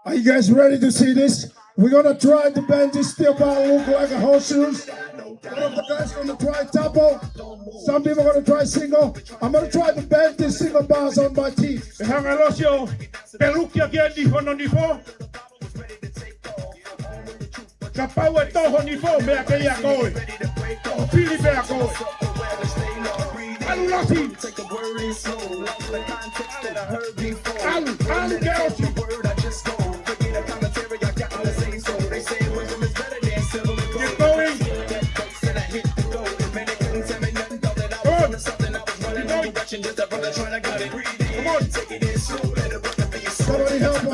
Are you guys ready to see this? We're gonna try to bend this steel bar look like a horseshoes. One of the guys gonna try double. Some people are gonna try single. I'm gonna try to bend these single bars on my teeth. Hangalosio, pelukia gendi hono nifo. Kapawe toho nifo mea keia koe. Pili mea koe. Alulasi. Alu geosi. Get going. Come on. Somebody help out.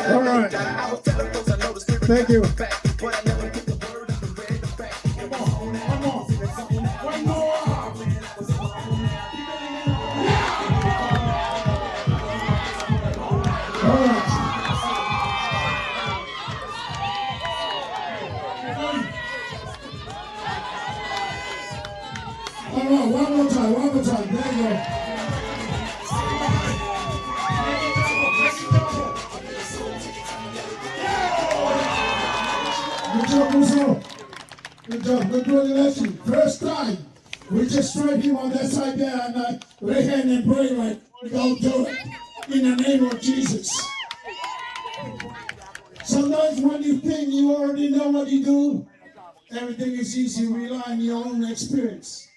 All right. Thank you. One more time. There you go. Good job, Muso. Good job. Good coordination. First time. We just straight him on that side there and lay hand and pray like we don't do it. in the name of Jesus. Sometimes when you think you already know what you do, everything is easy. You rely on your own experience.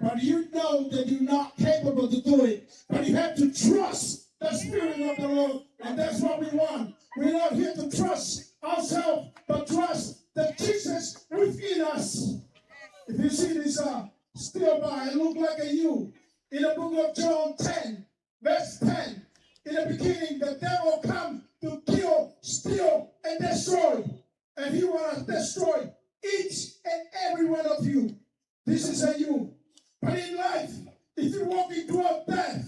But you know that you're not capable to do it. But you have to trust the Spirit of the Lord. And that's what we want. We're not here to trust ourselves, but trust the Jesus within us. If you see this still by, it look like a you. In the book of John 10, verse 10, in the beginning, the devil come to kill, steal, and destroy. And he want to destroy each and every one of you. This is a you. But in life, if you're walking toward death,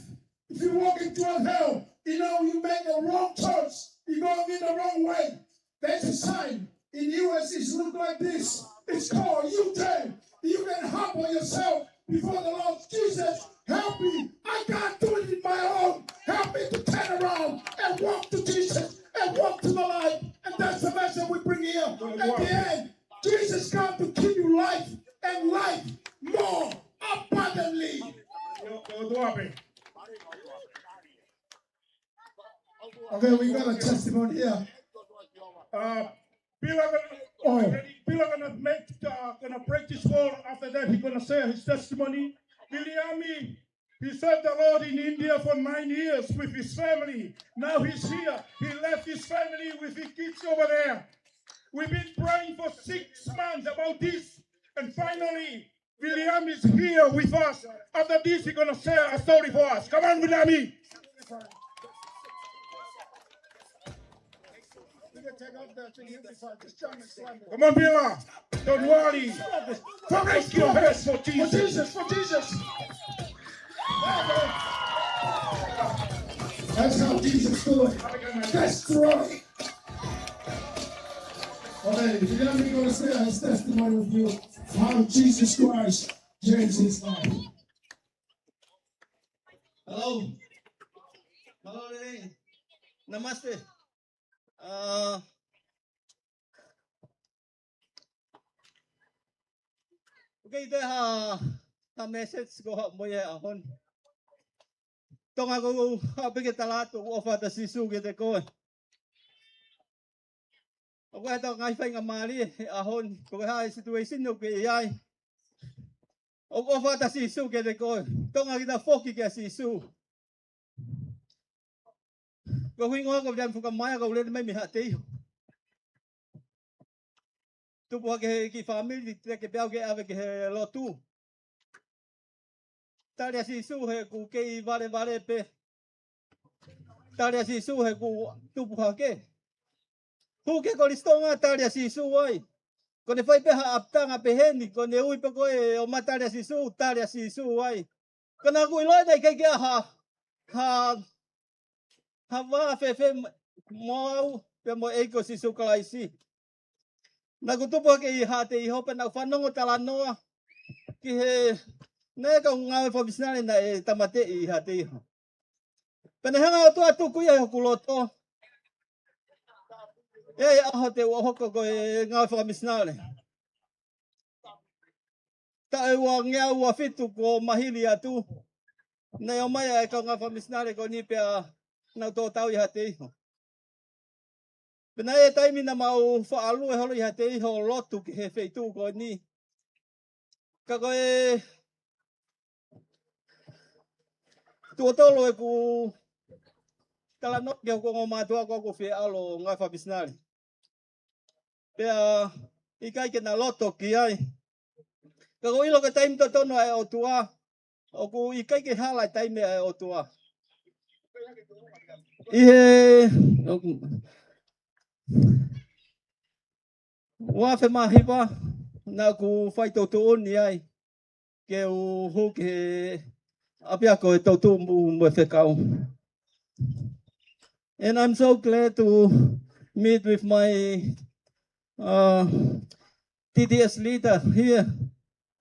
if you're walking toward hell, you know you make the wrong choice. You're going in the wrong way. There's a sign. In the US, it looks like this. It's called U-turn. You can humble yourself before the Lord. Jesus, help me. I can't do it in my own. Help me to turn around and walk to Jesus and walk to the light. And that's the message we bring here. At the end, Jesus comes to give you life and life more abundantly. Okay, we got a testimony here. Bill gonna break this wall. After that, he's gonna say his testimony. Williami, he served the Lord in India for 9 years with his family. Now he's here. He left his family with his kids over there. We've been praying for 6 months about this, and finally, William is here with us. After this, he's gonna share a story for us. Come on, Williami. Come on, Billa. Don't worry. Break your heads for Jesus. For Jesus. That's how Jesus do it. Destroy. Okay, you're going to share his testimony with you. How Jesus Christ changed his life. Hello. Hello, Lily. Namaste. Okay, the message go up mo ya ahon. Tonga go bigit talato offer the sisu get ko. Ako ito ngai fai ngamali ahon ko ha situation no ke yai. Offer the sisu get ko. Tonga kita foki ke sisu. Ko hingo ko dan fuka maya ko le mai mi hati. Tu po ke family ke biao ke ave ke lotu. Talia sisu he ku ke vale pe. Talia sisu he ku tu po ke. Hu ke ko listonga talia sisu ai. Ko ne fai pe ha aptanga pe heni ko ne ui pe ko e o matalia sisu ai. Ko na ku iloi dai ke ha va fe mo pe mo eko sisu kalaisi. Na ku tu po ke I ha te I ho pe na fanongo talanoa. Ki he ne ka nga fo bisnale na e tamate I ha te ho. Penehanga atu ku ya ku loto. Aho te hoko ko e nga fo bisnale. Ta e wa ngea wa fitu ko mahili atu. Na o mai e ka nga fo bisnale ko ni pe na to tau I ha te ho. Pena e taimi na mau fa alu e holo I ha te ho lotu ki he feitu ko ni. Ka ko e tuotolo e ku tala no ke ko matua ko fe alo nga fa bisnale. Pe I kai ke na loto ki ai. Ka ko ilo ke taimi to tono e o tua. O ku I kai ke hala taimi e o tua. Wa fe mahiwa na ku fai to ni ai. Ke u hu ke apia ko to tu mo fe kau. And I'm so glad to meet with my TDS leader here,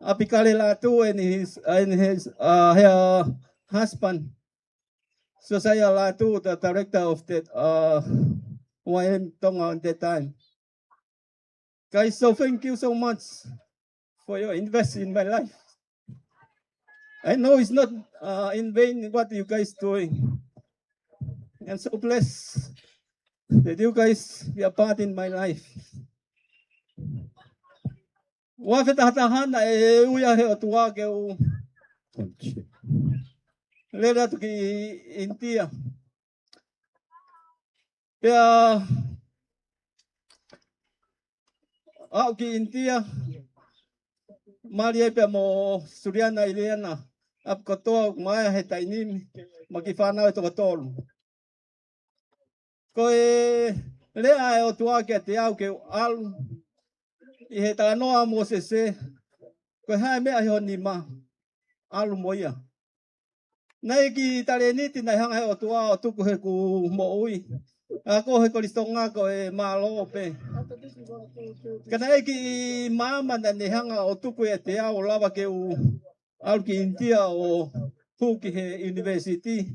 Apikale Latu and his her husband, Sosaya Latu, the director of that YM Tonga at that time. Guys, so thank you so much for your invest in my life. I know it's not in vain what you guys doing. and so blessed that you guys be a part in my life. Wafetahana e uya he otua ke u. Lera tu ki India. Pea au ki India. Maria pe mo Suriana Iliana. Ap kotoa maya he tainimi. Makifana e tokotolu. Koe lea e otua ke te au ke alu. I he tānoa mo se. Koe hae mea hio ni ma. Alu moia. Nei ki tare niti nei hanga he otua o tuku he ku mo ui. A ko he kolistonga ko e malo pe. Kana e ki mama na ne hanga o tuku e te ao lava ke u alu ki India o tuki he university.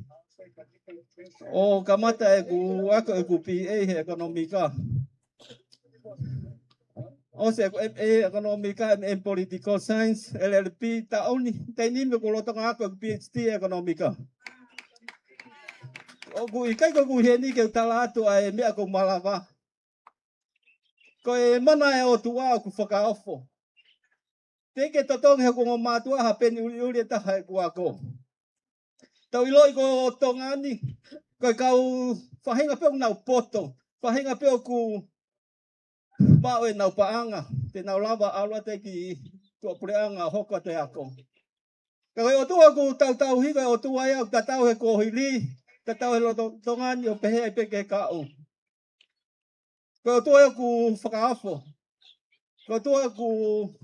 O kamata e ku ako e ku PA he ekonomika. O se ekonomika and political science LLP ta oni te ni me ko lotonga ako PhD ekonomika. O ku ikai ko ku he ni ke tala atu ai me ako malava. Ko e mana e o tua ku whakaofo. Te ke totong he ko matua ha peni uri ta hai ku ako. Tau iloi ko tongani. Ko kau whahinga peo nau poto. Whahinga peo ku pao e nau paanga. Te nau lava aula te ki tua pureanga hoko te ako. Ka koe o tua ku tau higa o tua ia ta tau he kohili. Ta tau he loto tongani o pehe e peke kau. Ko o tua ku whakaafo. Ko tua ku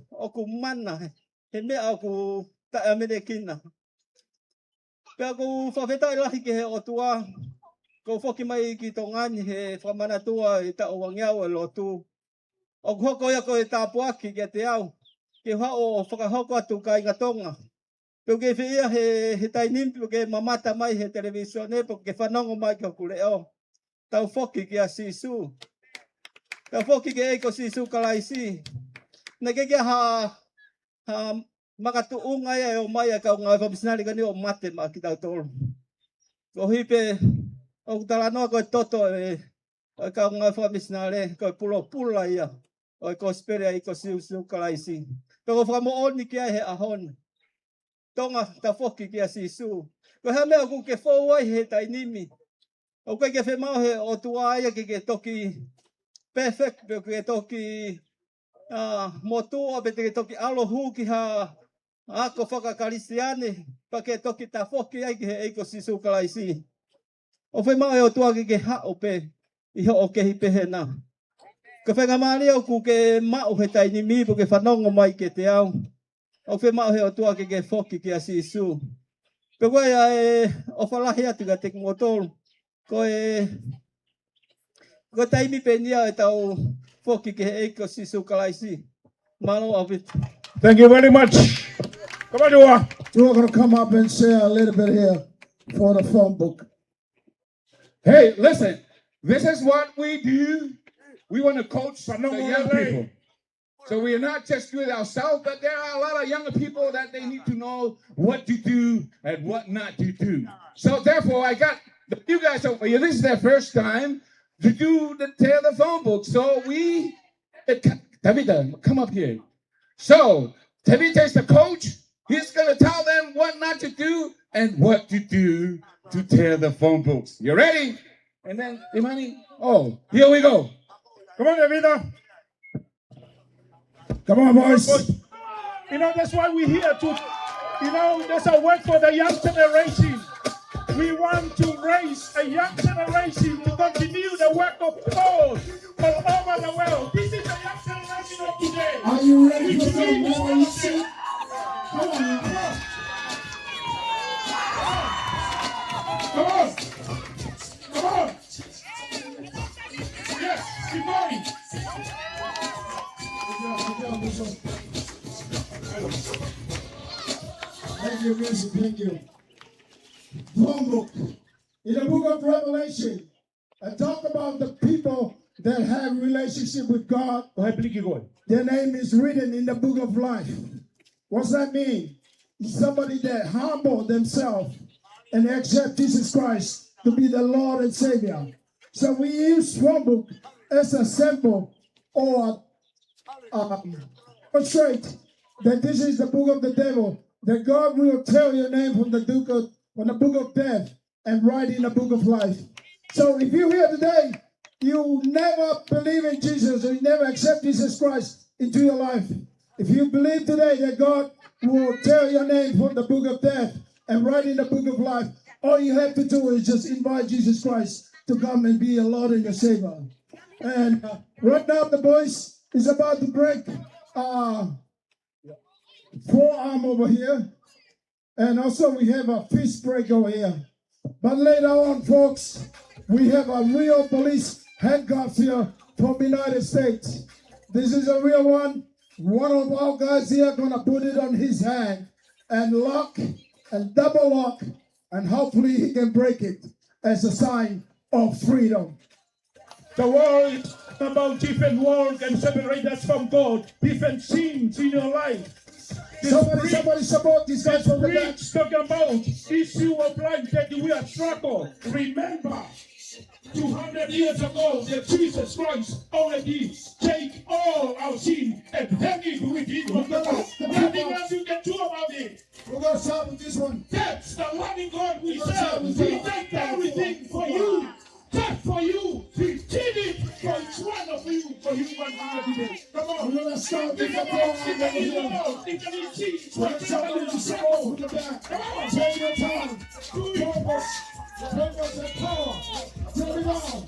o ku mana. He mea o ku ta amene kina. Pea ku whawhetai lahi ke he o tua. Ko whoki mai ki tongani he whamana tua i ta o wangiau e lotu. O hoko ia ko e tāpuaki ke te au. Ke hao o whakahoko atu ka inga Tonga. Peo ke whia he tainimpi ke mamata mai he televisione. Peo ke whanongo mai ke kule o. Tau whoki ki a sisu. Tau whoki ke eiko sisu kalaisi. Na ke ha makatu unga ia e o mai a kau ngā whabisinari ka ni o mate ma ki tau tolu. Ko hipe o kutalanoa koe toto e kau ngā whabisinare koe pulo pula ia. O ko spere i ko siu kalaisi. Ko whamo oni ki ai he ahon. Tonga ta whoki ki a sisu. Ko hea mea ku ke whauai he tainimi. O koe ke whemau he o tua aia ke toki perfect. Pe ke toki motua pe ke toki alohu ki ha ako whakakarisiane. Pa ke toki ta whoki ai ki he eiko sisu kalaisi. O whemau he o tua ke hao pe. Iho o ke hipe he na. Ka whenga maari au ku ke mau he tainimi po ke whanongo mai ke te au. O whemau he o tua ke whoki ki a sisu. Pe koe o whalahi atu ka te kumotolu. Koe taimi pe nia e tau whoki ke he eiko sisu kalaisi. Malo of it. Thank you very much. Come on, Dua. We're going to come up and share a little bit here for the phone book. Hey, listen, this is what we do. We want to coach the young people. So we are not just doing it ourselves, but there are a lot of younger people that they need to know what to do and what not to do. So therefore, I got you guys over here. This is their first time to do the phone book. So Tavita, come up here. So Tavita is the coach. He's going to tell them what not to do and what to do to tear the phone books. You ready? And then, Imani, here we go. Come on, Davida. Come on, boys. You know, that's why we're here to, there's a work for the young generation. We want to raise a young generation to continue the work of God all over the world. This is the young generation of today. Are you ready for some more? You see? Come on. Come on. Come on. Yes, keep going. Thank you, music. Thank you. Phone book. In the book of Revelation, I talk about the people that have relationship with God. Their name is written in the book of life. What's that mean? It's somebody that humble themselves and accept Jesus Christ to be the Lord and Savior. So we use one book as a symbol or demonstrate that this is the book of the devil, that God will tell your name from the book of death and write in the book of life. So if you're here today, you never believe in Jesus, or you never accept Jesus Christ into your life. If you believe today that God will tell your name from the book of death and write in the book of life, all you have to do is just invite Jesus Christ to come and be your Lord and your Savior. And right now the boys is about to break forearm over here. And also we have a fist break over here. But later on, folks, we have a real police handcuffs here from the United States. This is a real one. One of our guys here gonna put it on his hand and lock and double lock, and hopefully he can break it as a sign of freedom. The world is about different world can separate us from God, different sins in your life. Somebody support these guys from the back. Talking about issue of life that we are struggle. Remember, 200 years ago, that Jesus Christ already take all our sin and hang it with him on the cross. Nothing else you can do about it. We're gonna start with this one. That's the loving God we serve. He take everything for you. Just for you. He did it for each one of you. For you 100 days. Come on. We're gonna start with Think the about power. think of these things. We're gonna start with the support from the back. Take your time. Purpose and power. Take it on.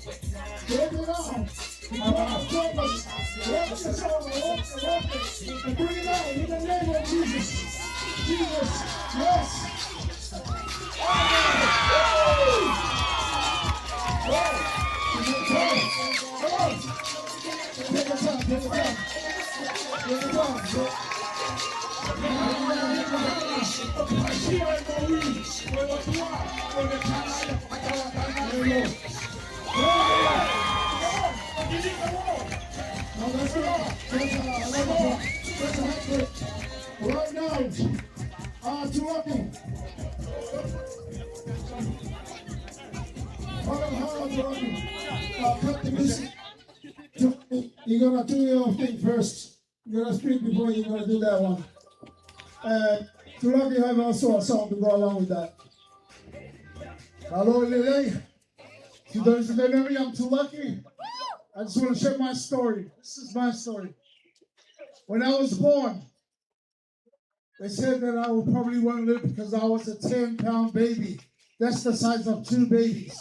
Take it on. The power of purpose. Walk this on. Walk it. And bring it out in the name of Jesus. Jesus. Yes. Right now, to Rocky. Cut the music. You're gonna do your thing first. You're gonna speak before you're gonna do that one. And Tulaki have also a song to go along with that. Hello, Lele. To those who don't know me, I'm Tulaki. I just want to share my story. This is my story. When I was born, they said that I would probably won't live because I was a 10-pound baby. That's the size of 2 babies.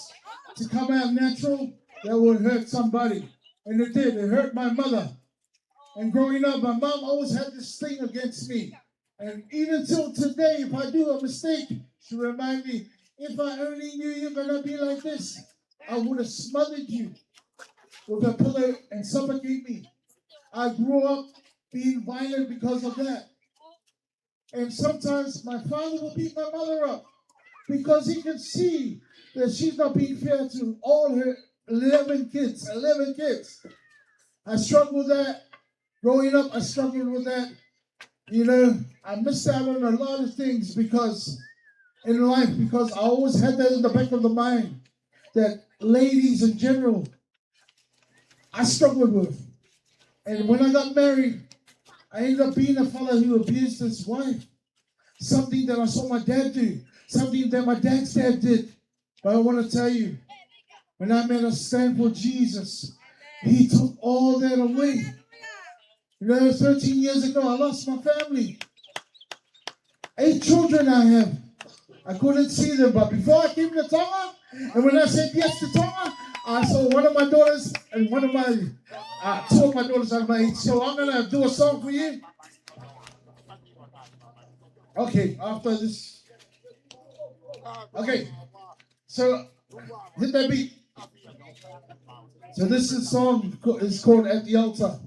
To come out natural, that would hurt somebody. And it did. It hurt my mother. And growing up, my mom always had this thing against me. And even till today, if I do a mistake, she remind me, if I only knew you're going to be like this, I would have smothered you with a pillow and suffocate me. I grew up being violent because of that. And sometimes my father would beat my mother up because he could see that she's not being fair to all her 11 kids. I struggled with that. Growing up, I struggled with that. You know, I missed out on a lot of things because in life, because I always had that in the back of the mind, that ladies in general, I struggled with. And when I got married, I ended up being a fellow who abused his wife. Something that I saw my dad do. Something that my dad's dad did. But I want to tell you, when I made a stand for Jesus, he took all that away. You know, 13 years ago, I lost my family. 8 children I have. I couldn't see them, but before I came to Tonga, and when I said yes to Tonga, I saw one of my daughters and one of my, 2 of my daughters are my age. So I'm going to do a song for you. Okay, after this. Okay, so hit that beat. So this is song is called At the Altar.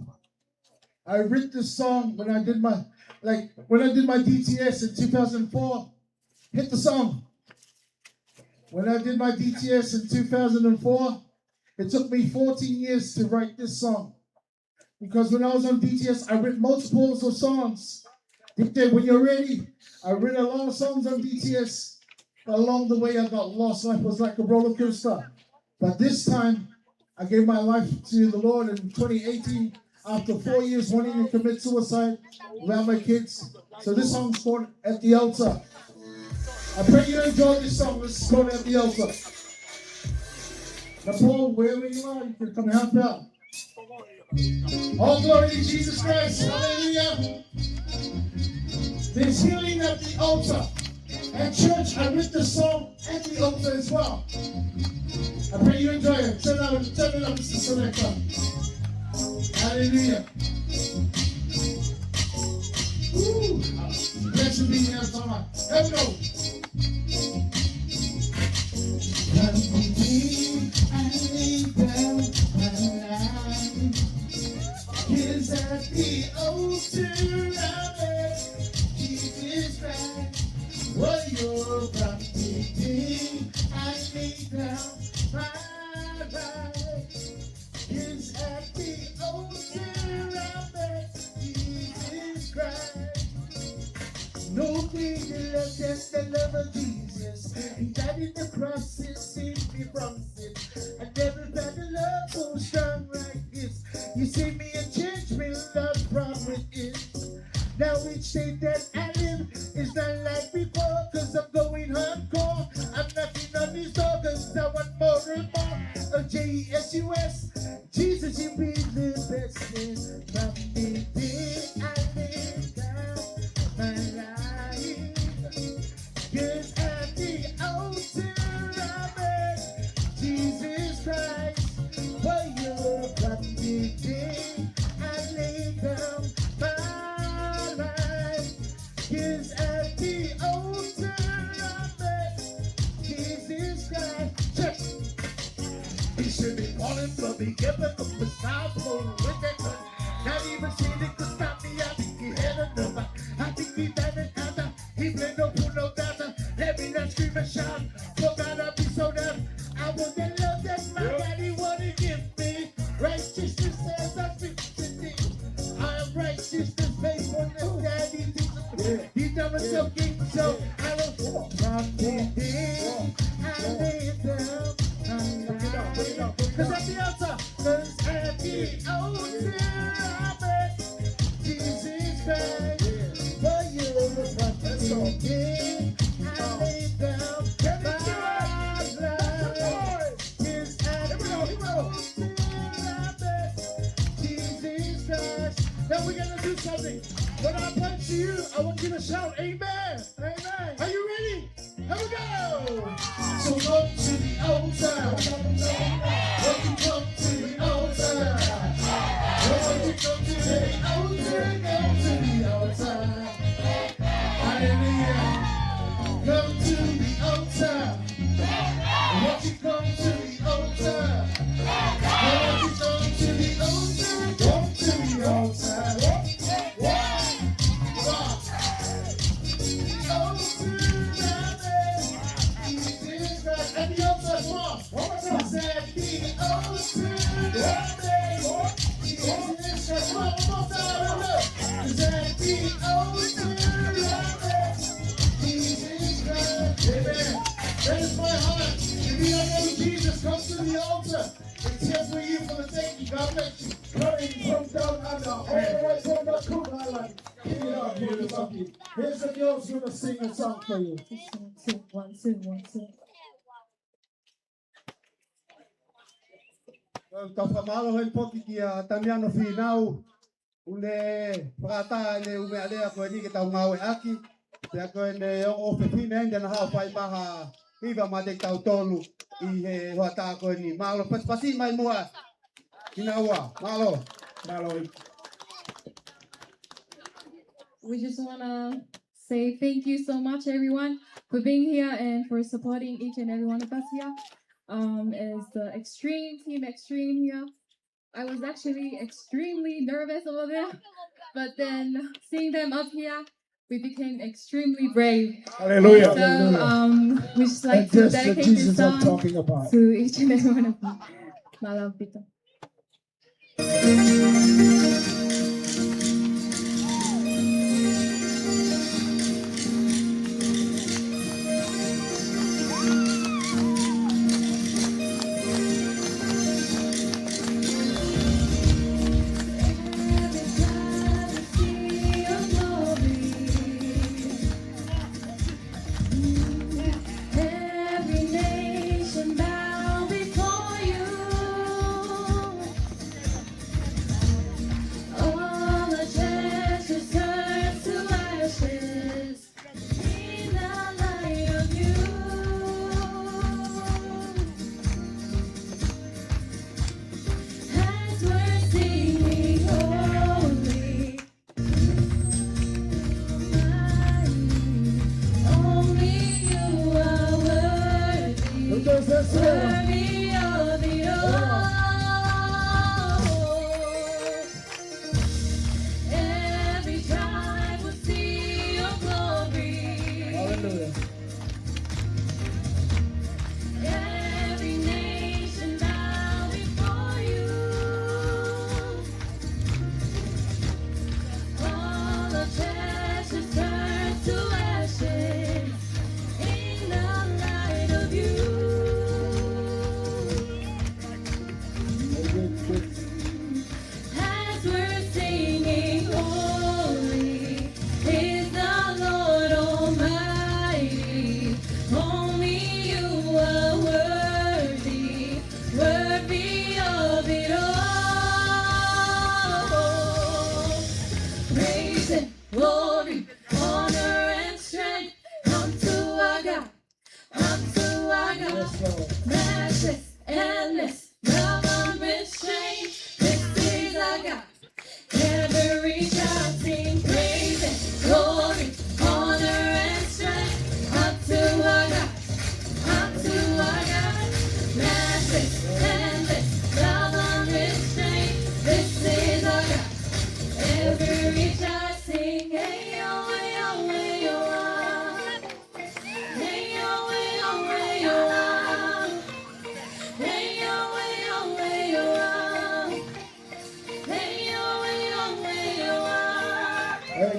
I wrote this song when I did my DTS in 2004. Hit the song. When I did my DTS in 2004, it took me 14 years to write this song. Because when I was on DTS, I wrote multiples of songs. When you're ready, I wrote a lot of songs on DTS. Along the way, I got lost. Life was like a roller coaster. But this time, I gave my life to the Lord in 2018 after 4 years wanting to commit suicide around my kids. So this song's called At the Altar. I pray you enjoy this song. This is called At the Altar. Now, Paul, wherever you are, you can come help out. All glory to Jesus Christ. Hallelujah. There's healing at the altar. At church, I read the song at the altar as well. I pray you enjoy it. Turn it up, Mr. Selector. Hallelujah. Woo. Blessed be the Lord. Here we go. One day I lay down my life. Is at the altar of it. Jesus Christ. What you're from today, I lay down my life. Is at the altar of it. Jesus Christ. No greater love than the love of Jesus. He died in the cross and saved me from sin. I never found a love so strong like this. You saved me and changed me, love from within. Now each day that I live is not like before, cause I'm going hardcore. I'm knocking on his door cause I want more and more of Jesus. Jesus, you be the best thing from the day I live down my life. Cause at the altar of it, Jesus Christ, for you from the day I lay down my life. Cause at the altar of it, Jesus Christ. Check. He should be calling for me, giving up the style flow with that gun. Not even seen it could stop me. I think he had enough. I think he died and after. He played no pool, no data. Let me not scream and shout. For God, I'll be so down. I want that love that my daddy wanna give me. Righteousness says I'm victory. I am righteousness, faithfulness, daddy teaches. He done himself king, so I don't want from today. I lay it down. Cause at the altar, cause at the altar of it, Jesus Christ, for you from today, I lay down my life. Cause at the altar of it, Jesus Christ. Now we're gonna do something. When I punch you, I want you to shout, Amen. Amen. Are you ready? Here we go. So go to the altar. Won't you come to the altar? Won't you come to the altar? Go to the altar. Hallelujah. Come to the altar. Won't you come to the altar? Won't you come to the altar? Come to the altar. At the altar, come on. One more time. At the altar, Jesus Christ. Come on, one more time. At the altar, Jesus Christ. Amen. That is my heart. If you don't know Jesus, come to the altar. It's here for you for the taking. God bless you. Coming from down under, all the way from the Cook Island. Give it up here to something. Here's the girls going to sing a song for you. One, two. Tawhamalo hen poki kia tamiano finau une prata ne ume alea ko ni kita ngawe aki ya ko ne o fe fine ende na ha pai maha iba ma de tau tolu I he wata ko ni malo pasi mai mua inawa malo We just want to say thank you so much, everyone, for being here and for supporting each and every one of us here. As the team Xtreme here, I was actually extremely nervous over there, but then seeing them up here, we became extremely brave. Hallelujah. So we just like to dedicate this song talking about. to each and every one of you. Malam Pito.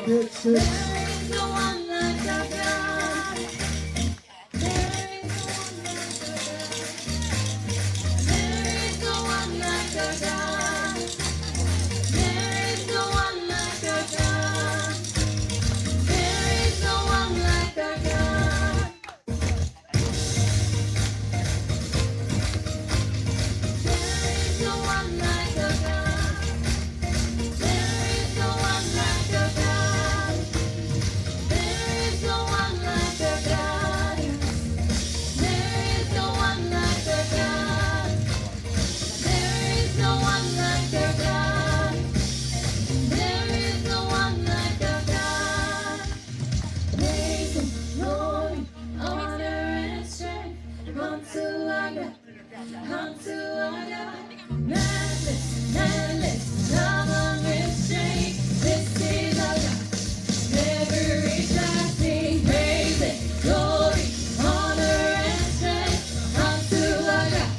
kids. There is no one like our God. There is no one like our God. There is no one like our God. There is no one like our God. There is no one like our God. There is no one like our God. There is no one like our God. There is no one like our God. There is no one like our God. There is no one like our God. Praise and glory, honor and strength unto our God, unto our God. Matchless, endless, love unrestrained. This is our God. Never is lasting. Praise and glory, honor and strength unto our God,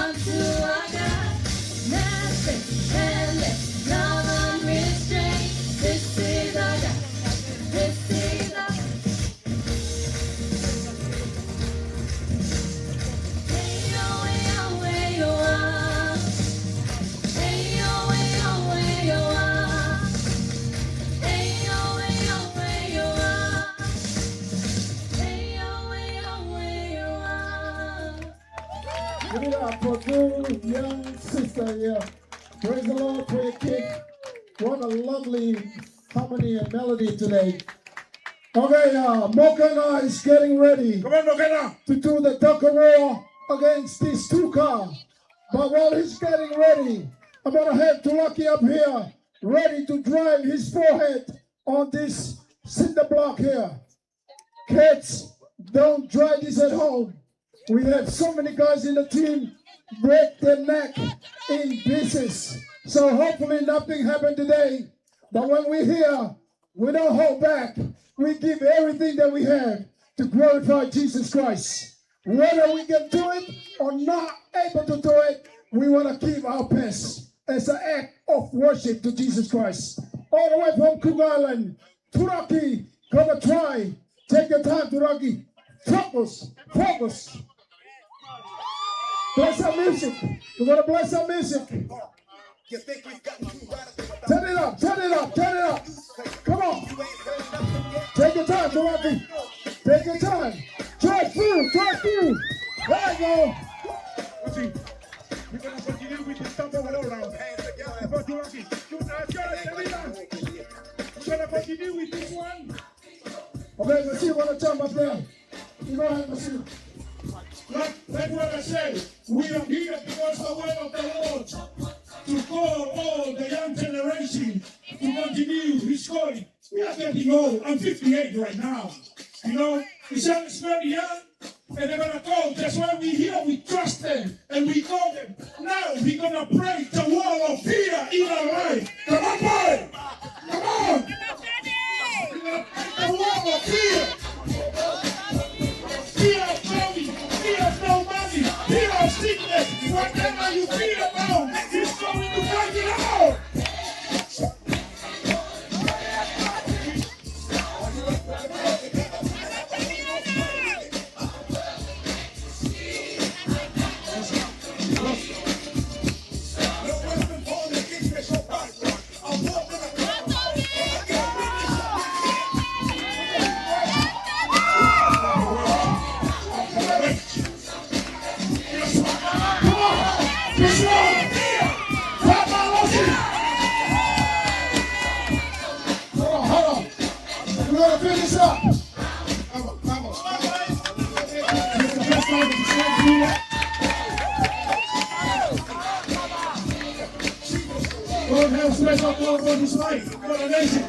unto our God. Matchless, endless, love unrestrained. This is our God. This is our God. Hey yo, hey yo, hey yo, hey yo, hey yo, hey yo, hey yo, hey yo, hey yo, hey yo, hey yo, hey yo. Give it up for good young sister here. Praise the Lord for your kid. What a lovely harmony and melody today. Okay, Mokana is getting ready Come on, Mokana. to do the tug of war against this two car. But while he's getting ready, I'm gonna have Tulaki up here, ready to drive his forehead on this cinder block here. Kids, don't try this at home. We have so many guys in the team break their neck in pieces. So hopefully nothing happened today. But when we're here, we don't hold back. We give everything that we have to glorify Jesus Christ. Whether we can do it or not able to do it, we want to give our best as an act of worship to Jesus Christ. All the way from Cook Island, Turaki, gonna try. Take your time, Turaki. Focus, focus. Bless our music. We're gonna bless our music. Turn it up, turn it up, turn it up. Come on. Take your time, Turaki. Take your time. Try through, try through. There you go. See, we're going to continue with this top of the round. Before Turaki. We're going to continue with this one. Okay, let's see you want to jump up there. You go ahead, let's see. That's what I said. We are here because the word of the Lord to call all the young generation to continue his calling. We are getting old. I'm 58 right now. You know, the young is very young, and they're gonna call. That's why we here. We trust them and we call them. Now we're gonna break the wall of fear in our life. Come on, boy. Come on. We're gonna break the wall of fear. Fear of money, fear of no money, fear of sickness, whatever you feel about, he's going to break it out. Lord, have special glory for his life, for the nation.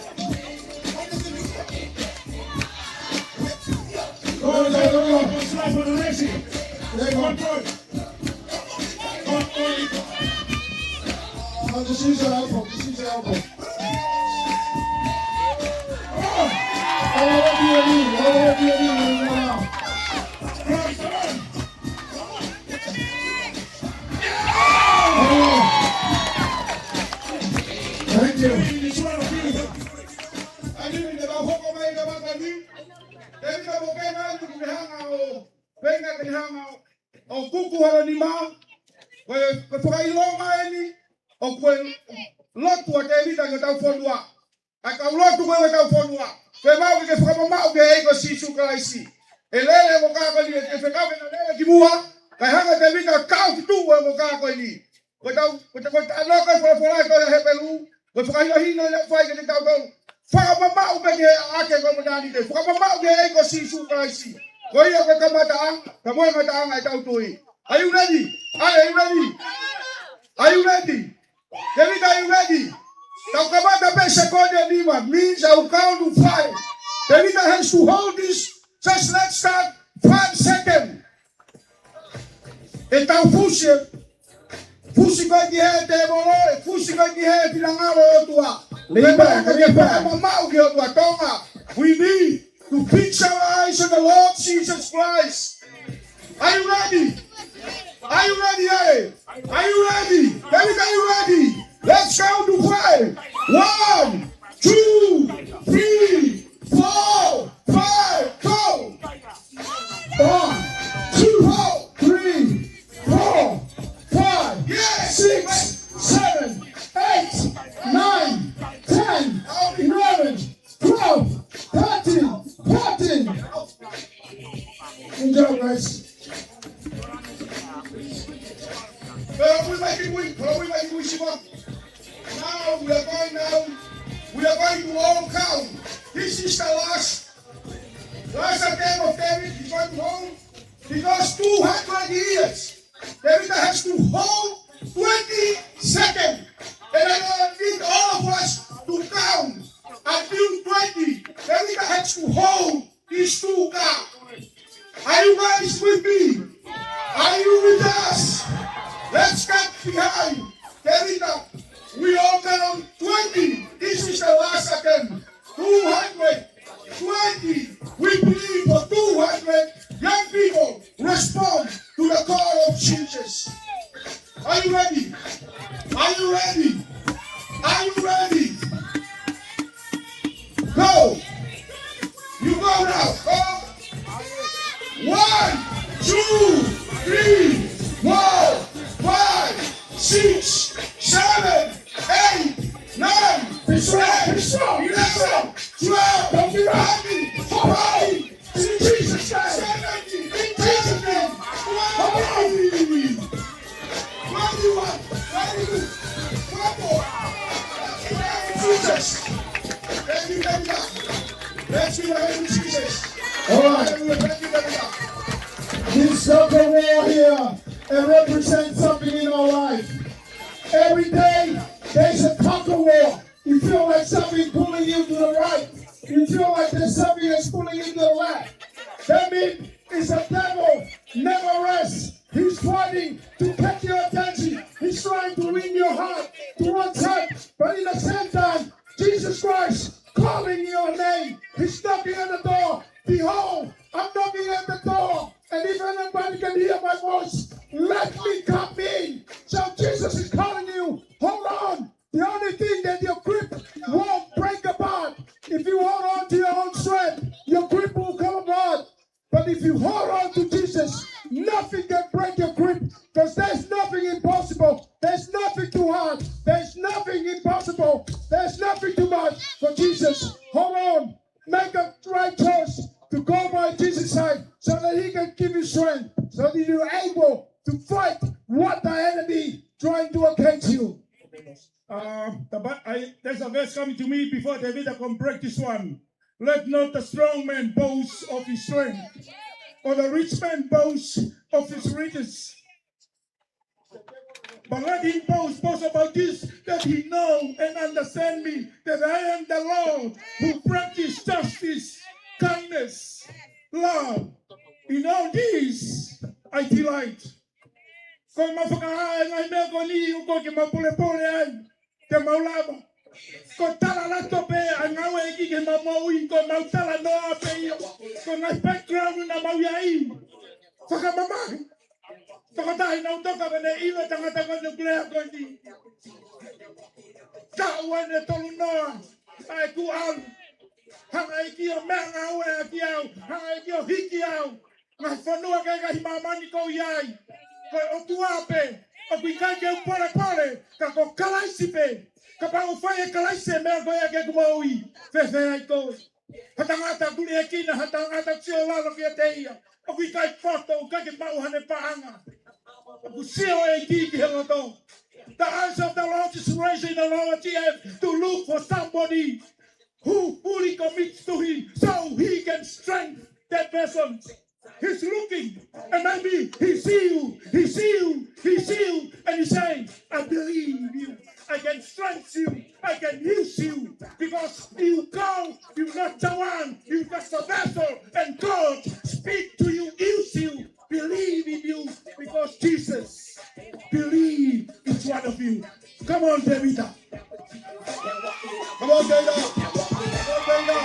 Lord, have the Lord for his life, for the nation. One point. One point. No, just use your elbow. Just use your elbow. All the way to your knee. All the way to your knee. Now. Thank you. ni hanga o kuku hala ni ma. Ko whakailonga ni o koe lotu a te rita ke tau whonua. A kau lotu koe tau whonua. Koe mau ke whakamamau ke eiko sisu kalaisi. E lele mo kako ni, e whekau ke na lele ki mua. Kai hanga te rita kau ki tuwa mo kako ni. Koe tau, koe anoko e whalafolai koe he pelu. Koe whakainohino le whai ke te tau tau. Whakamamau ke ake koe manani te. Whakamamau ke eiko sisu kalaisi. Koe ia koe kamataang, ka moe mataang ai tau tui. Are you ready? Are you ready? Are you ready? David, are you ready? Now come on, the second anyone means I will count to 5. David has to hold this. Just let's start 5 seconds. Então fusi vai dia te bolo, fusi vai dia pinangalo tua. Lembra, mamau que tua Tonga. We need to fix our eyes on the Lord Jesus Christ. Are you ready? Are you ready, eh? Are you ready? David, are you ready? Let's count to 5. 1, 2, 3, 4, 5, go! 1, 2, 3, 4, 5, 6, 7, 8, 9, 10, 11, 12, 13, 14. Enjoy, guys. We make it win. We make it win. Now we are going to all count. This is the last game of David. He's going to hold because 200 years. David has to hold 20 seconds. And I need all of us to count until 20. David has to hold these 2 counts. Are you guys with me? Are you with us? Let's get behind. Terita, we all count 20. This is the last second. 220. We believe for 200 young people respond to the call of Jesus. Are you ready? Are you ready? Are you ready? Go. You go now. Go. 1, 2, 3, 4, 5, 6, 7, 8, 9, 10, 11, 12, don't be happy. 14, in Jesus' name. 17, in Jesus' name. 20, 21, 22, 24. Jesus. Thank you, thank you. Let's give a hand to Jesus. All right. This soccer war here, it represents something in our life. Every day, there's a conquer war. You feel like something pulling you to the right. You feel like there's something that's pulling you to the left. That means it's a devil, never rests. He's fighting to catch your attention. He's trying to win your heart to one side. But in the same time, Jesus Christ calling your name. He's knocking at the door. Behold, I'm knocking at the door. And if anybody can hear my voice, let me come in. So Jesus is calling you. Hold on. The only thing that your grip won't break apart. If you hold on to your own strength, your grip will come apart. But if you hold on to Jesus, nothing can break your grip. Because there's nothing impossible. There's nothing too hard. There's nothing impossible. There's nothing too much for Jesus. Hold on. Make a right choice to go by Jesus' side so that he can give you strength. So that you're able to fight what the enemy trying to against you. There's a verse coming to me before David can break this one. Let not the strong man boast of his strength, or the rich man boast of his riches. But let him boast about this, that he know and understand me, that I am the Lord who practice justice, kindness, love. In all these I delight. Kung mapakahaan ay megoni yung ko kimapule-pule ay kemaulaba. Ko tala la tope ang awe iki kemamawin ko mautala no ape yo. Ko na background na mawiyai. Saka mama. Saka tayo na utoka kane iwa tanga-tanga nuclear ko di. Tawa na tolunoa. Ay kuan. Hang ay kiyo mang awe kiyaw. Hang ay kiyo hikiyaw. Ngai whanua kai kai mamani ko iai. Koe o tuape, o kui kai ke upare pare, ka ko kalaisi pe. Ka pa o whai e kalaisi e mea koe a ke kumaui. Whewhe ai koe. Hatangata kuri he kina, hatangata tio lalo ki a te ia. O kui kai whato, o kai ke mau hane paanga. O kui sio e ki he loto. The eyes of the Lord is raising the Lord to look for somebody who fully commits to him so he can strengthen that person. He's looking and maybe he see you, and he's saying, I believe you. I can strengthen you. I can use you because you go, you're not the one, you're just a vessel, and God speak to you, use you, believe in you because Jesus believe each one of you. Come on, Davida. Come on, Davida. Come on, Davida.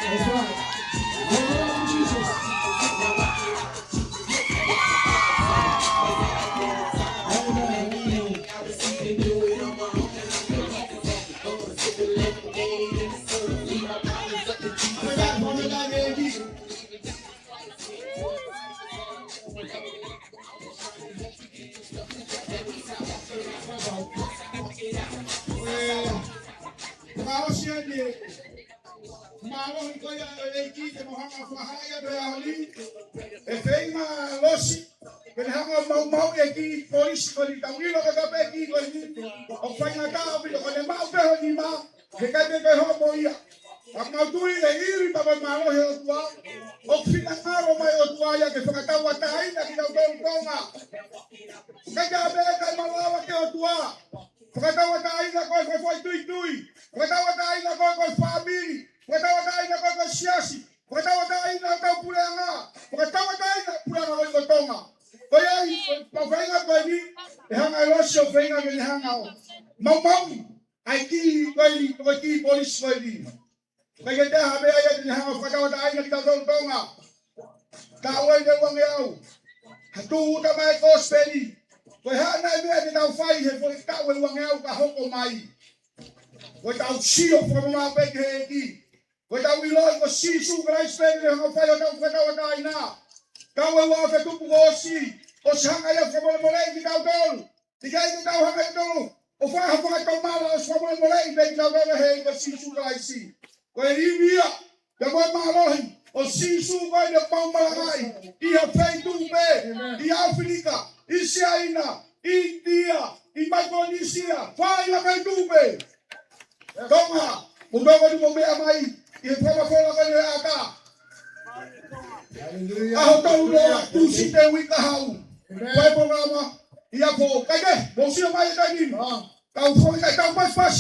That's right. Hallelujah, Jesus. Amen, amen.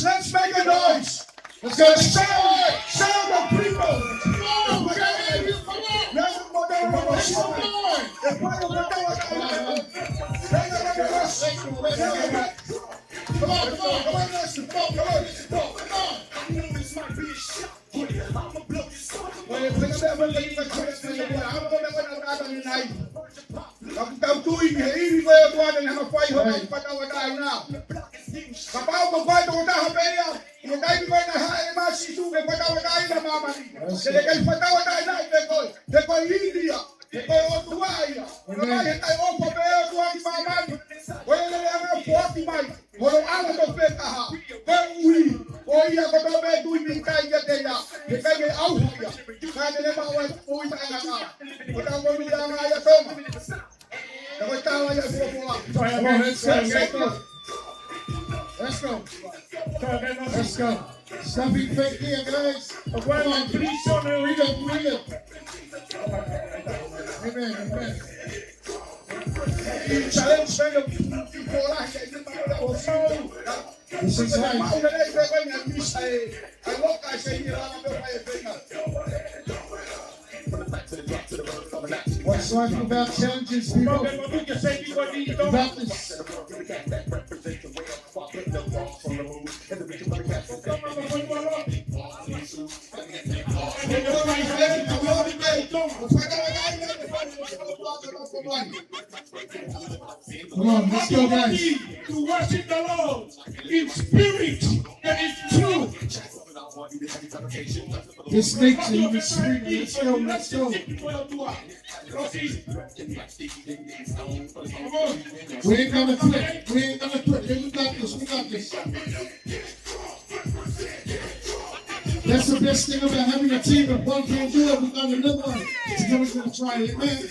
Let's make a noise. Let's go. Sound of people. Come on, listen. Come on. I know this might be a shock, but I'ma blow this up. Let's go. Stop being fake here, guys. Come on, please show me. Read it. Amen. Challenge this is life. What's life about challenges, people? About this. Come on, let's go, guys. To worship the Lord in spirit and in truth. This snakes in the street. Let's go. We ain't gonna quit. We ain't gonna quit. We got this. We got this. That's the best thing about having a team. If one can't do it, we got another one. Together we're gonna try it, man.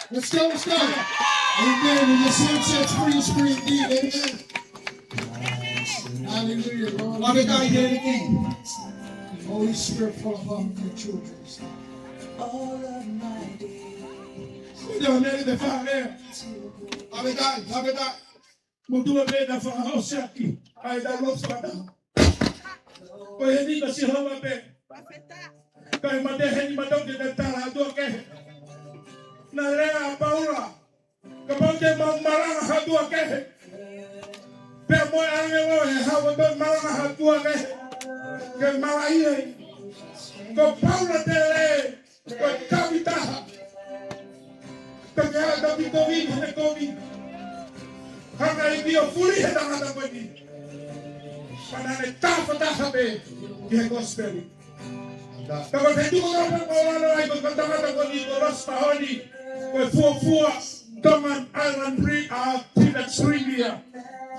Let's go, let's go. Amen. And your sunsets free, free indeed. Amen. Hallelujah, Lord. Holy Spirit, fall upon your children. All of my days. We don't let it fall there. Abedan. Mudua beda fa hosaki. Ay da los fada. Ko hindi kasi hawa be. Kay madehen madog de tara do ke. Na rea paula. Kapag de marang hadua ke. Pe mo angelo e hawa be marang hadua ke. Ke malai. Ko paula dele. Ko kapita. Kaya da bitovi ne kovi. Hanga ibio fuli heta hata kwani. Panane tafa tahabe ke gospel. Kama tentu ko ay ko kanta kwani ko rasta honi. Ko fua Tonga Island Free Xtreme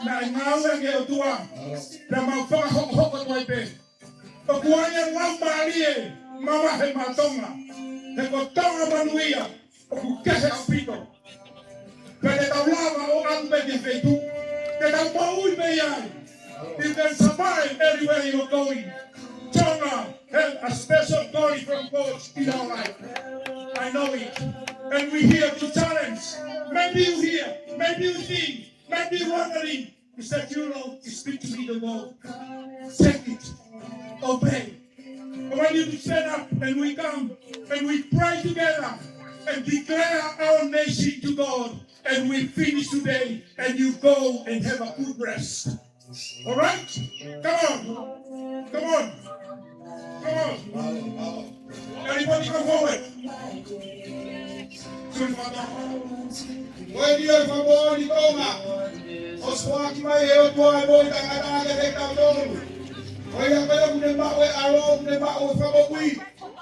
na ngawe ke otua. Na mafaka hoko ko ipe. Ko kuanya ngambali mama he matonga. Te ko Tonga manuia. Ko kese apito. Pero hablaba o algo de feito. Que tampoco veía. You can survive everywhere you're going. Tonga has a special glory from God in our life. I know it. And we're here to challenge. Maybe you hear, maybe you think, maybe you're wondering. You said, you know, you speak to me the Lord. Take it. Obey. I want you to stand up and we come and we pray together and declare our nation to God. And we finish today, and you go and have a good rest. All right? Come on. Everybody come forward. When you have a boy, you go back. Oswaki my hair, boy, Tongatapu. When you have a boy, alone, the bow from a week.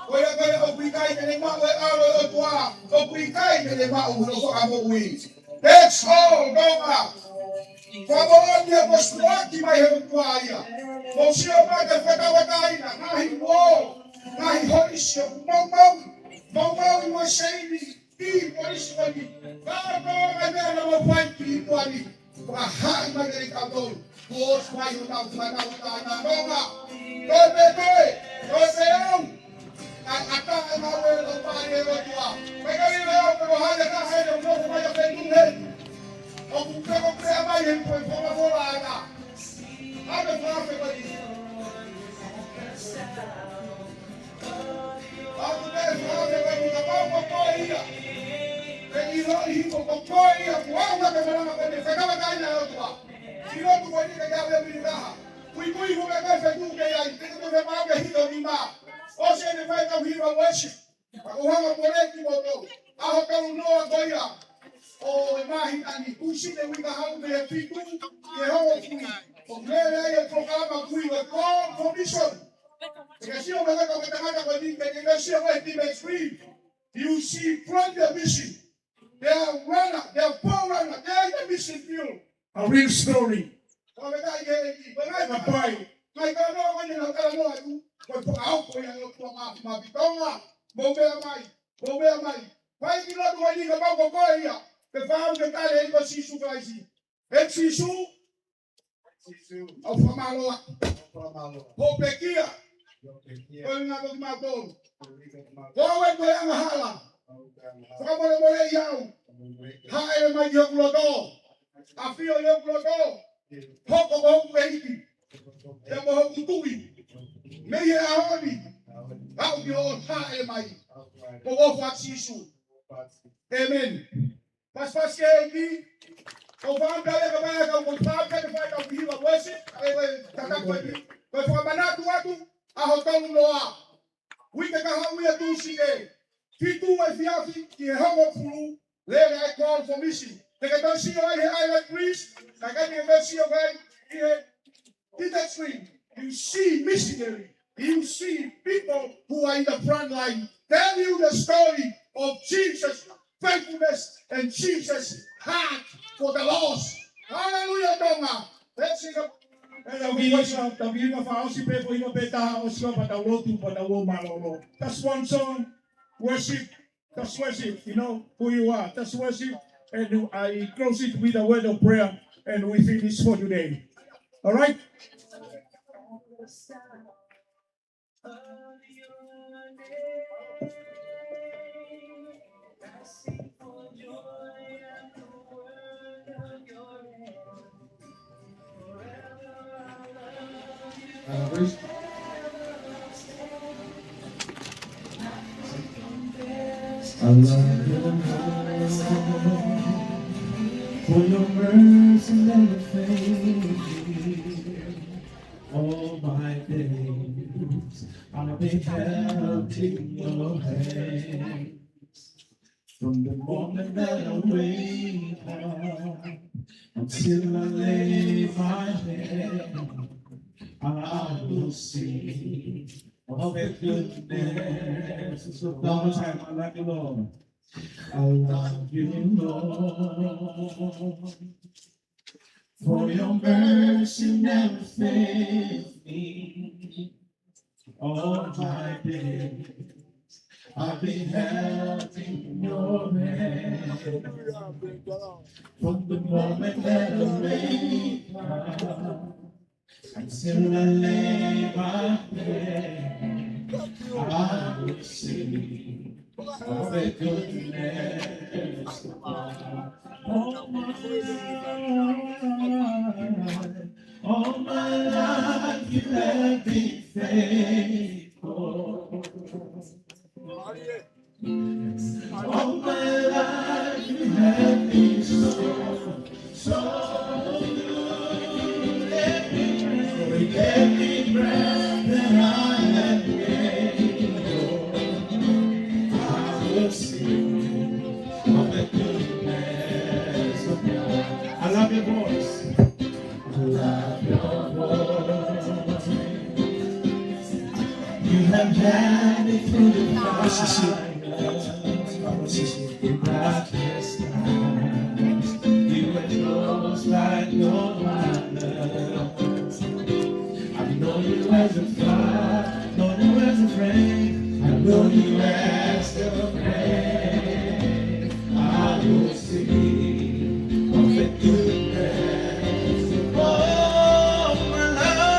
When you have a week, I can not wear our of we kind of the bow of weeks. That's all, go up. Famonia was lucky by her choir. Monsieur Mother Fatawataina, Nahi Wall, Nahi Holisha, Momo was saying, he was money. I never find people. Bahan Magarikado, was my Fatawatana, Go, I know where the fire was. When I remember how the head of my opinion. Oh, you can't grab my input from a Volana. I'm a prophet. I'm the best prophet when you come up for here. When you know he will go here, one of the Fatawatana. You know what you can have every day. We go to the UK, I think to the market, he don't be also in the fact of hero worship. I want to correct you all. I don't know a boy. Oh, imagine you see that we can have the people. The whole thing. From where I program we will call commission. Because you are going to Extreme. You see from the mission. They are runner, they are power runner, they are the mission field. A real story. But I buy. I don't know when you know. But out for you, Tonga, Bombea mai. Pai ki lo tuai ni ka pau ko ko ia. Te whāu ke tale e ko sisu kaisi. E sisu. Au whamaloa. Ho pekia. Ko inga ko mato. Ko e ko anga hala. Whamole mole iau. Hae mai yo kuloto. Afio yo kuloto. Hoko ko hiki. Te mo hoku tui. Me ye ahoni. Au ki ho hae mai. Ko wo fa sisu. Amen. Pas ke iki. Ko fa ndale ka ba ka mo fa ka fa ka bi wa worship. Tata ko ni. Ko fa manatu watu a hotel noa. Wike ka ha wi tu sine. Fitu wa fiafi ki hawo fulu. Let I call for mission. They can don't see you right here, island priest. I got you don't see you right here. In that screen, you see missionary. You see people who are in the front line. Tell you the story of Jesus' faithfulness and Jesus' heart for the lost. Hallelujah, Tonga. Let's sing up. That's one song. Worship. That's worship. You know who you are. That's worship. And I close it with a word of prayer. And we finish for today. All right? I love you, Lord, for your mercy never fails. All my days I'll be held in your hands. From the moment that I wake up until I lay my head, I will sing of the goodness. One more time, I love you, Lord. I love you, Lord, for your mercy never fails me. All my days I've been held in your hand. From the moment that I wake up until I lay my head, I will sing of the goodness of God. All my life you have been faithful. All my life you have been so good. Every breath that I have made, I will sing of the goodness of God. I love your voice. I love your voice. You have had me through the fire. In darkest times, you were close like no other. I know you as a father, know you as a friend. I know you as a friend. I will sing of the goodness of all my life.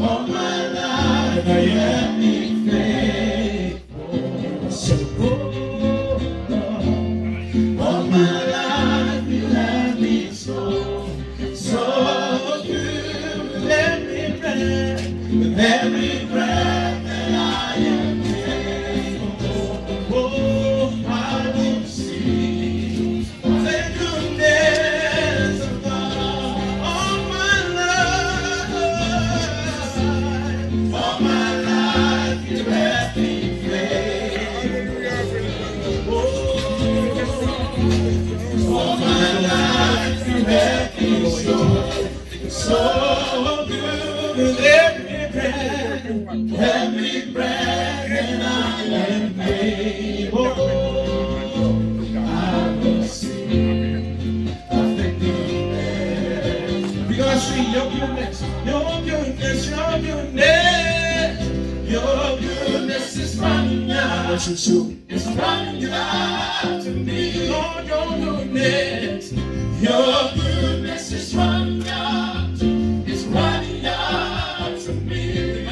All my life, I am in faithful. So, all my life, you have been so good. With every breath that I am able, oh, I will sing the goodness of God. All my life, you have been faithful. All my life, you have been so good. With every breath that I am able, I will sing of the goodness. We're gonna sing your goodness, your goodness, your goodness, your It's running out to me. Lord, your goodness is running out. It's running out to me.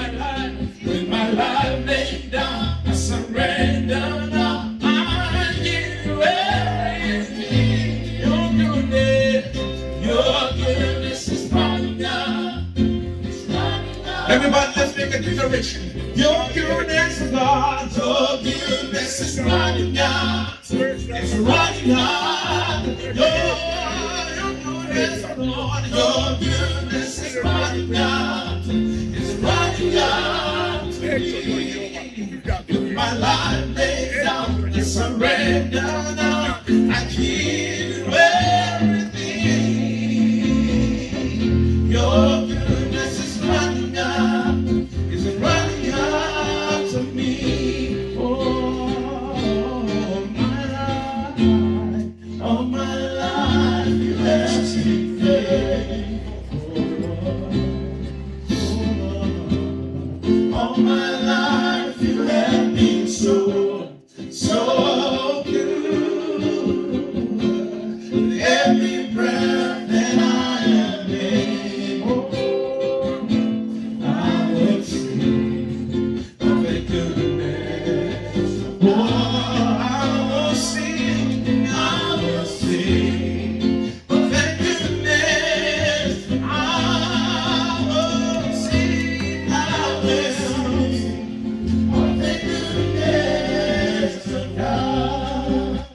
With my life laid down, I surrender now. I give you everything. Your goodness is running out. It's running out. Everybody, let's make a declaration. Your goodness, God, your goodness is running out. It's running out. Your goodness, Lord, your goodness is running out. It's running out to me. With my life laid down, I surrender now. I give you everything. Your goodness is running out. It's running out to me. All my life, you have been faithful. All my life, you have been so good. Every breath that I am able, I will sing of the goodness. Oh, I will sing of the goodness. I will sing of the goodness of God.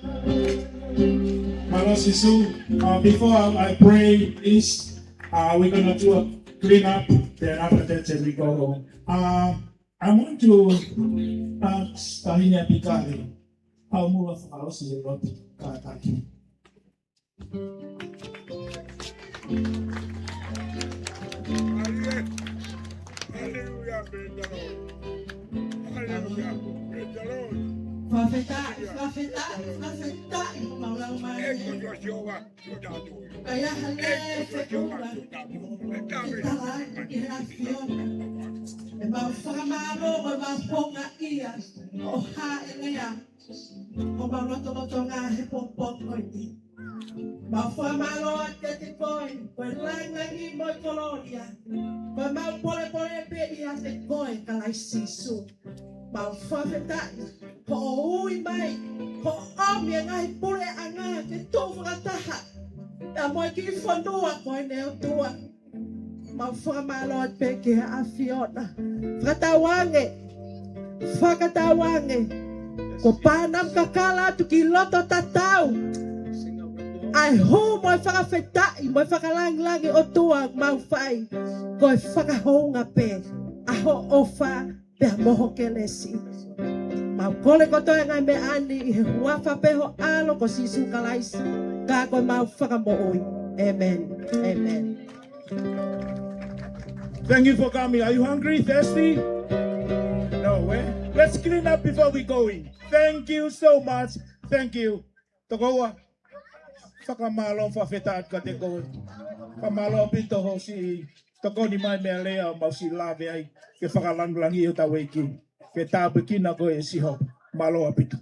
Before I pray, please, we're gonna do a clean up. Then after that, we go home. I want to ask Tahinia Pikali how more of us is about Thank Hallelujah, praise the Lord. Hallelujah, praise the Lord. Ai ho moi whakawhetai, moi whakalangi o tua mau whai, koe whakahounga pe, aho ofa pe moho kelesi. Mau kole kotoe ngai me ani i he huafa peho alo ko sisu kalaisi, ka koe mau whakamooi. Amen. Amen. Thank you for coming. Are you hungry, thirsty? No, eh? Let's clean up before we go in. Thank you so much. Thank you. Tokoa. Whakamalong whawhetat ka te koe. Pamalong pito ho si toko ni mai mea lea mau si lawe ai ke whakalanglangi o tau eiki. Ke tāpu kina koe e siho. Malo apito.